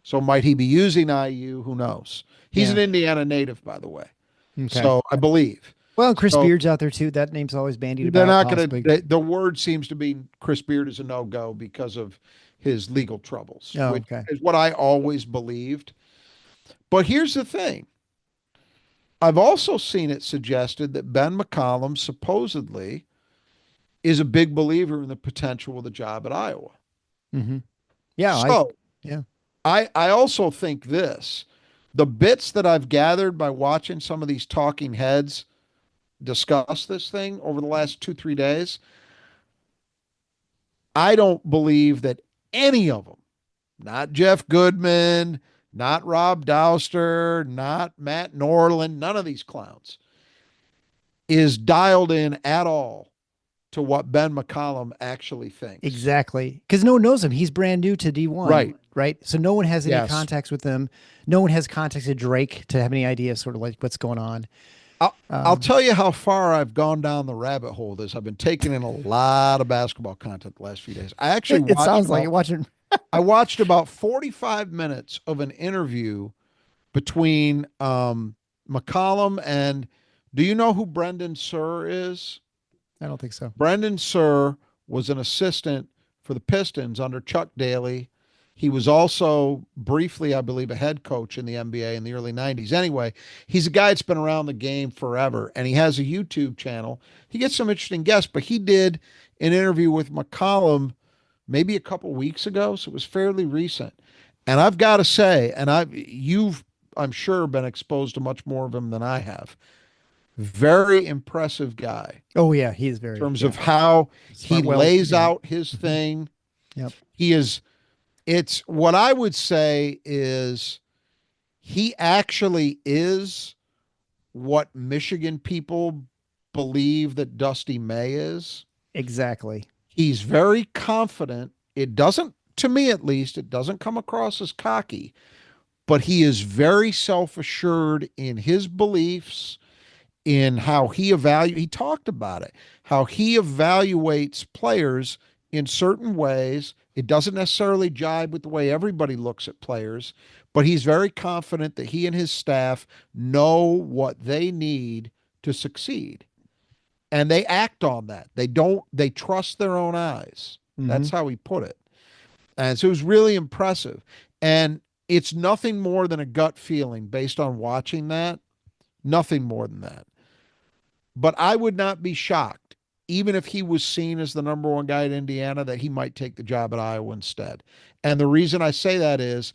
So might he be using IU? Who knows? He's an Yeah. Indiana native, by the way. Okay. So I believe. Well, and Chris So Beard's out there too. That name's always bandied they're about, not going possibly. to, the word seems to be Chris Beard is a no go because of his legal troubles, Oh, which okay. is what I always believed. But here's the thing, I've also seen it suggested that Ben McCollum supposedly is a big believer in the potential of the job at Iowa. Hmm. Yeah, So yeah. I also think this, the bits that I've gathered by watching some of these talking heads discuss this thing over the last 2, 3 days, I don't believe that any of them, not Jeff Goodman, not Rob Douster, not Matt Norland, none of these clowns, is dialed in at all to what Ben McCollum actually thinks. Exactly. Because no one knows him. He's brand new to D1, Right. right? So no one has any Yes. contacts with him. No one has contacts with Drake to have any idea sort of like what's going on. I'll tell you how far I've gone down the rabbit hole of this. I've been taking in a lot of basketball content the last few days. I actually It watched sounds like about, it. Watching. I watched about 45 minutes of an interview between McCollum and, do you know who Brendan Surr is? I don't think so. Brendan Surr was an assistant for the Pistons under Chuck Daly. He was also briefly, I believe, a head coach in the NBA in the early 90s. Anyway, he's a guy that's been around the game forever, and he has a YouTube channel. He gets some interesting guests, but he did an interview with McCollum maybe a couple weeks ago, so it was fairly recent. And I've got to say, and you've, I'm sure, been exposed to much more of him than I have. Very impressive guy Oh yeah, he is in very terms of how he smart. Well, lays yeah. out his thing. Yep. He is, it's what I would say is he actually is what Michigan people believe that Dusty May is. Exactly. He's very confident. It doesn't, to me at least, it doesn't come across as cocky, but he is very self-assured in his beliefs, in how he talked about it, how he evaluates players in certain ways. It doesn't necessarily jibe with the way everybody looks at players, but he's very confident that he and his staff know what they need to succeed. And they act on that. They trust their own eyes. That's Mhm. how he put it. And so it was really impressive. And it's nothing more than a gut feeling based on watching that. Nothing more than that. But I would not be shocked, even if he was seen as the number one guy at Indiana, that he might take the job at Iowa instead. And the reason I say that is,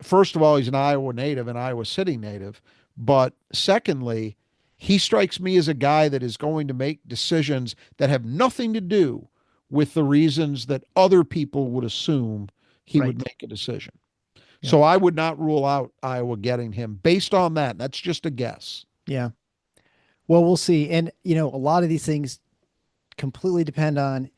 first of all, he's an Iowa native, an Iowa City native. But secondly, he strikes me as a guy that is going to make decisions that have nothing to do with the reasons that other people would assume he Right. would make a decision. Yeah. So I would not rule out Iowa getting him based on that. That's just a guess. Yeah. Well, we'll see. And, a lot of these things completely depend on,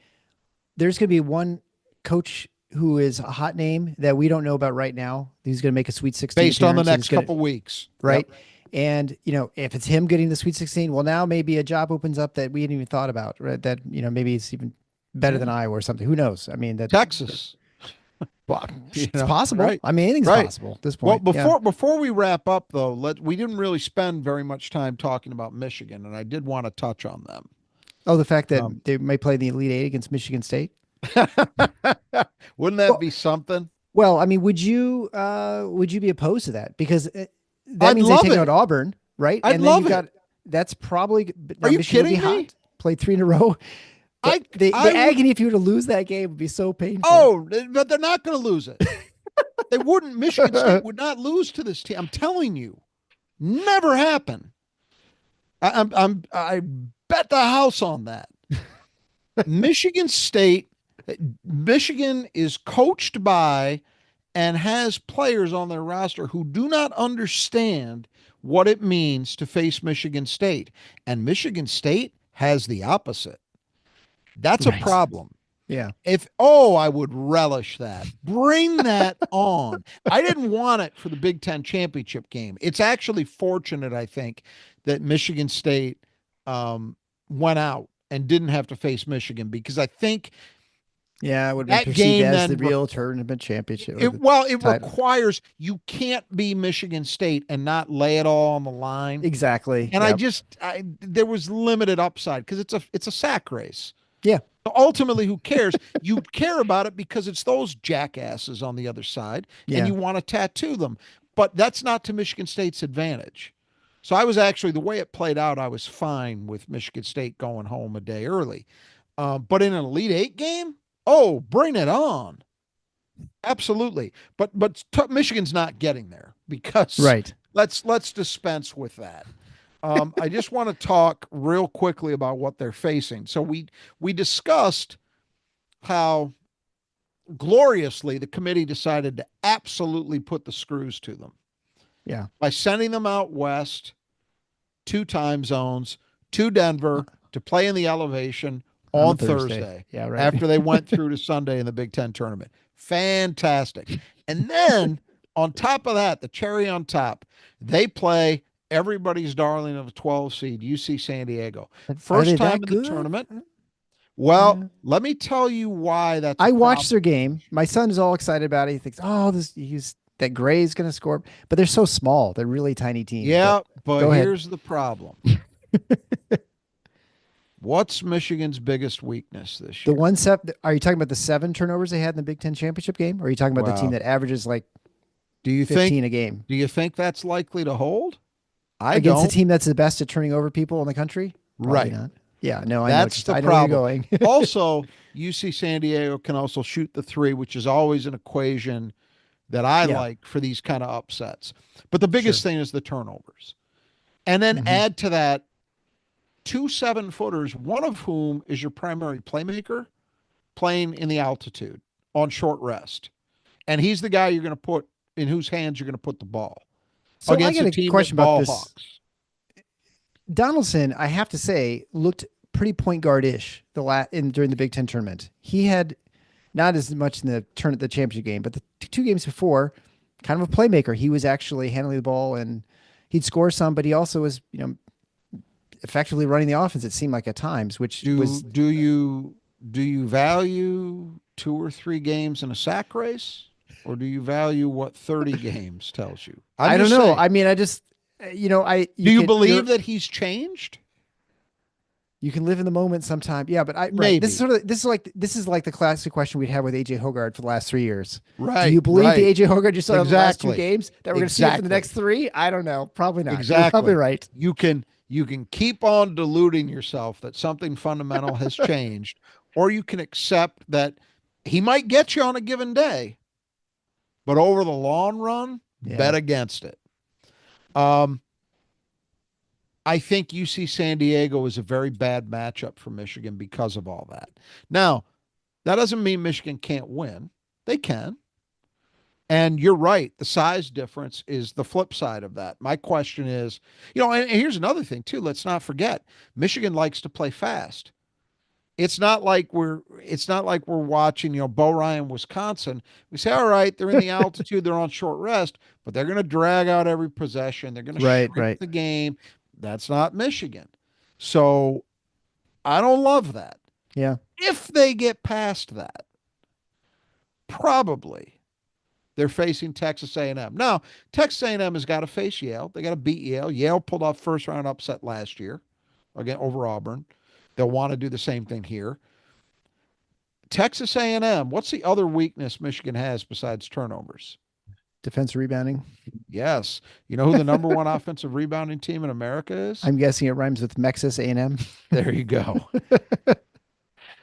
there's going to be one coach who is a hot name that we don't know about right now. Who's going to make a Sweet 16 Based on the appearance and next it's gonna- couple weeks. right? Yep. And, if it's him getting the Sweet 16, well, now maybe a job opens up that we hadn't even thought about, right? That, maybe it's even better than Iowa or something. Who knows? I mean, Texas. well, You it's know, possible. right. I mean, anything's Right. possible at this Well, point. Yeah. before we wrap up though, we didn't really spend very much time talking about Michigan, and I did want to touch on them. Oh, the fact that Um, they may play the Elite Eight against Michigan State. Wouldn't that Well, be something? Well, I mean, would you be opposed to that? Because that I'd means they love take it. out Auburn, right? I'd And then love you've got that's probably now Are you Michigan will be kidding me? hot. Played 3 in a row. The I would- agony if you were to lose that game would be so painful. Oh, but they're not going to lose it. They wouldn't. Michigan State would not lose to this team. I'm telling you, never happen. I bet the house on that. Michigan State, Michigan is coached by and has players on their roster who do not understand what it means to face Michigan State, and Michigan State has the opposite. That's Right. a problem. Yeah. I would relish that. Bring that on. I didn't want it for the Big Ten championship game. It's actually fortunate, I think, that Michigan State went out and didn't have to face Michigan, because I think Yeah, it would be that perceived game as then the real tournament championship. it title. requires, you can't be Michigan State and not lay it all on the line. Exactly. And Yep. there was limited upside because it's a sack race. Yeah. Ultimately, who cares? You care about it because it's those jackasses on the other side, Yeah. and you want to tattoo them. But that's not to Michigan State's advantage. So I was actually, the way it played out, I was fine with Michigan State going home a day early. But in an Elite Eight game, bring it on. Absolutely. But Michigan's not getting there, because Right. let's dispense with that. I just want to talk real quickly about what they're facing. So we discussed how gloriously the committee decided to absolutely put the screws to them. Yeah. By sending them out west, 2 time zones, to Denver to play in the elevation on Thursday. Yeah, right. After they went through to Sunday in the Big Ten tournament. Fantastic. And then on top of that, the cherry on top, they play everybody's darling of a 12 seed, UC San Diego. Are First they time that in the good? tournament. Well, Yeah. let me tell you why that's a I watched problem. their game. My son is all excited about it. He thinks, that Gray's going to score, but they're so small. They're really tiny teams. Yeah, but go ahead. here's the problem. What's Michigan's biggest weakness this year? Are you talking about the 7 turnovers they had in the Big Ten championship game? Or are you talking about the team Wow. that averages like Do you 15 a game Do you think that's likely to hold? I against don't. a team that's the best at turning over people in the country? Probably Right. not. Yeah, no, That's I the know where you're problem. going. Also, UC San Diego can also shoot the 3, which is always an equation that I Yeah. like for these kind of upsets. But the biggest thing is the turnovers. And then Mhm. add to that 2 7-footers, one of whom is your primary playmaker, playing in the altitude on short rest. And he's the guy you're going to put in whose hands you're going to put the ball. So I against got a a team question that about ball this. hawks. Donaldson, I have to say, looked pretty point guard-ish during the Big Ten tournament. He had not as much in the championship game, but the 2 games before, kind of a playmaker. He was actually handling the ball and he'd score some, but he also was, effectively running the offense. It seemed like at times, which Do you value 2 or 3 games in a sack race, or do you value what 30 games tells you? I don't just know. saying. I mean, I just Do you believe that he's changed? you can live in the moment sometime? Yeah, but Maybe. this is like the classic question we'd have with AJ Hogard for the last 3 years. Right. Do you believe right. the AJ Hogard you saw in the last 2 Exactly. games that we're going to see it for the Exactly. next 3? I don't know. Probably not. You're Exactly. probably right. You can keep on deluding yourself that something fundamental has changed, or you can accept that he might get you on a given day, but over the long run, Yeah. bet against it. I think UC San Diego is a very bad matchup for Michigan because of all that. Now, that doesn't mean Michigan can't win. They can. And you're right. The size difference is the flip side of that. My question is, and here's another thing too. Let's not forget, Michigan likes to play fast. It's not like we're watching, Bo Ryan, Wisconsin. We say, all right, they're in the altitude, they're on short rest, but they're going to drag out every possession. They're going to Right, shrink right. the game. That's not Michigan. So I don't love that. Yeah. If they get past that, probably they're facing Texas A&M. Now, Texas A&M has got to face Yale. They got to beat Yale. Yale pulled off first round upset last year, again over Auburn. They'll want to do the same thing here. Texas A&M, what's the other weakness Michigan has besides turnovers? Defense rebounding. Yes. You know who the number one offensive rebounding team in America is? I'm guessing it rhymes with Mexis A&M. There you go.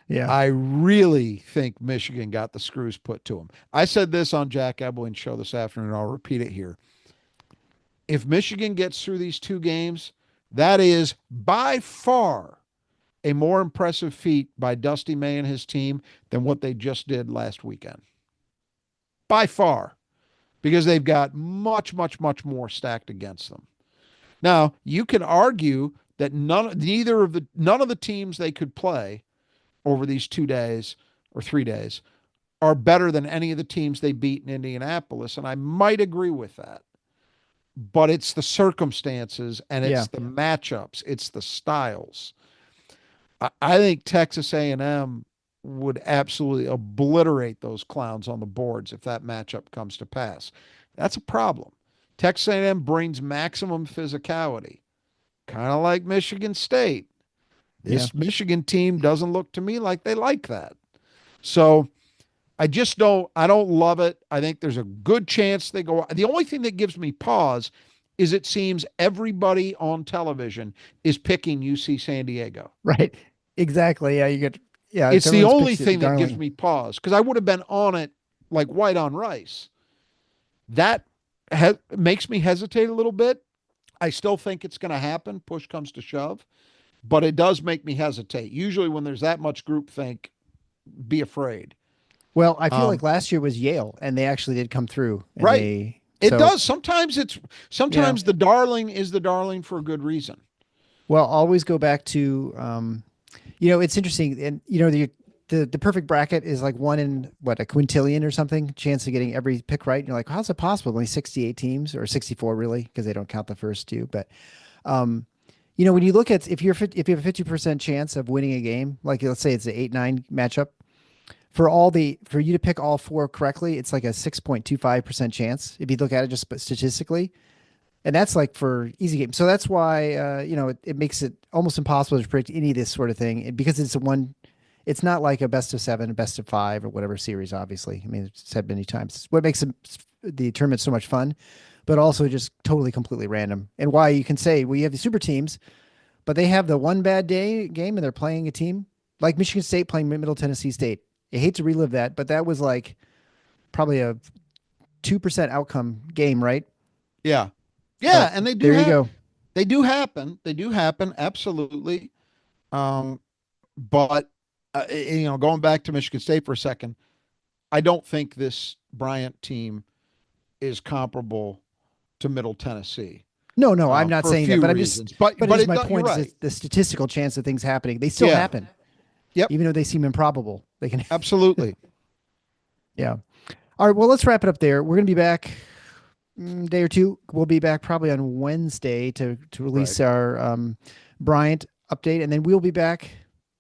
Yeah. I really think Michigan got the screws put to them. I said this on Jack Ebeling's show this afternoon. I'll repeat it here. If Michigan gets through these two games, that is by far a more impressive feat by Dusty May and his team than what they just did last weekend. By far. Because they've got much, much, much more stacked against them. Now, you can argue that none of the teams they could play over these 2 days or 3 days are better than any of the teams they beat in Indianapolis, and I might agree with that. But it's the circumstances and it's the matchups, it's the styles. I think Texas A&M would absolutely obliterate those clowns on the boards if that matchup comes to pass. That's a problem. Texas A&M brings maximum physicality, kind of like Michigan State. This Michigan team doesn't look to me like they like that. So I don't love it. I think there's a good chance they go. The only thing that gives me pause is it seems everybody on television is picking UC San Diego. Right. Exactly. Yeah. It's the only thing that gives me pause because I would have been on it like white on rice. That makes me hesitate a little bit. I still think it's going to happen. Push comes to shove, but it does make me hesitate. Usually when there's that much groupthink, be afraid. Well, I feel like last year was Yale and they actually did come through. And right. It does. Sometimes the darling is the darling for a good reason. Well, always go back to, it's interesting. And, the perfect bracket is like one in a quintillion or something chance of getting every pick right. And you're like, how's it possible? Only 68 teams or 64 really, because they don't count the first two. But, when you look at, if you have a 50% chance of winning a game, like let's say it's an 8-9 matchup, for you to pick all four correctly, it's like a 6.25% chance. If you look at it just statistically, and that's like for easy games. So that's why, it makes it almost impossible to predict any of this sort of thing because it's not like a best of 7, a best of 5 or whatever series, obviously. I mean, it's said many times. It's what makes the tournament so much fun, but also just totally, completely random. And why you can say, well, you have the super teams, but they have the one bad day game and they're playing a team like Michigan State playing Middle Tennessee State. I hate to relive that, but that was like probably a 2% outcome game, right? Yeah. Yeah. And they do. There you go. They do happen. Absolutely. But going back to Michigan State for a second, I don't think this Bryant team is comparable to Middle Tennessee. No, I'm not saying that, but I'm reasons. just, but my point right. is the statistical chance of things happening. They still happen. Yep. Even though they seem improbable, they can. Absolutely. Yeah. All right. Well, let's wrap it up there. We're going to be back day or two. We'll be back probably on Wednesday to release our Bryant update. And then we'll be back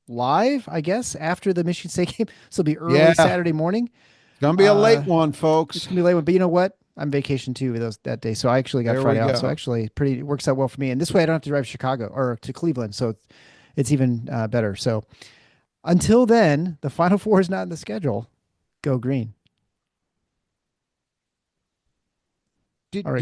live, I guess, after the Michigan State game. So it'll be early Saturday morning. It's going to be a late one, folks. It's going to be a late one. But you know what? I'm vacation too that day. So I actually got Friday off. So actually it works out well for me. And this way I don't have to drive to Chicago or to Cleveland. So it's even better. So until then, the Final Four is not in the schedule. Go green. Did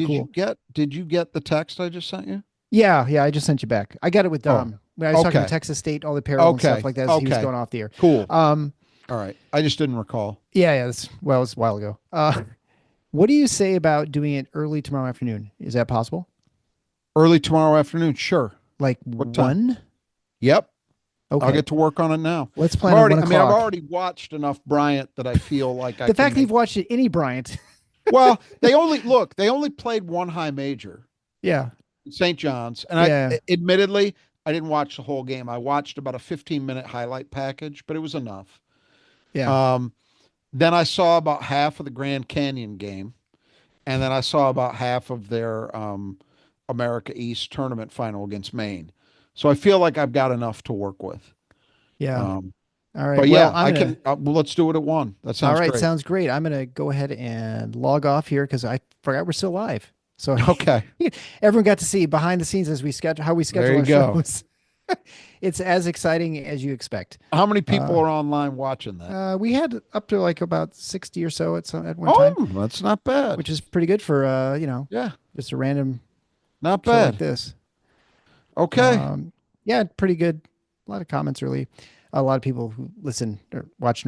you get the text I just sent you? Yeah. I just sent you back. I got it with Dom. When I was talking to Texas State, all the parallel and stuff like that. He was going off the air. Cool. All right. I just didn't recall. Yeah. It was a while ago. What do you say about doing it early tomorrow afternoon? Is that possible? Early tomorrow afternoon? Sure. Like what time? 1? Yep. Okay. I'll get to work on it now. Let's plan on 1 o'clock. I've already watched enough Bryant that I feel like the fact that you've watched any Bryant Well, they only played one high major, Yeah. St. John's, and Yeah. admittedly I didn't watch the whole game. I watched about a 15-minute highlight package, but it was enough. Yeah. Um, then I saw about half of the Grand Canyon game, and then I saw about half of their America East tournament final against Maine. So I feel like I've got enough to work with. Yeah. Um, All right. but Well, yeah, I can. Well, let's do it at one. That all sounds right. great. Sounds great. I'm gonna go ahead and log off here because I forgot we're still live. So Okay, everyone got to see behind the scenes as we schedule how we there schedule you our go. shows. It's as exciting as you expect. How many people Uh, are online watching that? we had up to like about 60 or so at one time, Oh, that's not bad. which is pretty good for Yeah, just a random not show like bad. this. Okay. Yeah, pretty good. A lot of comments early. A lot of people who listen or watch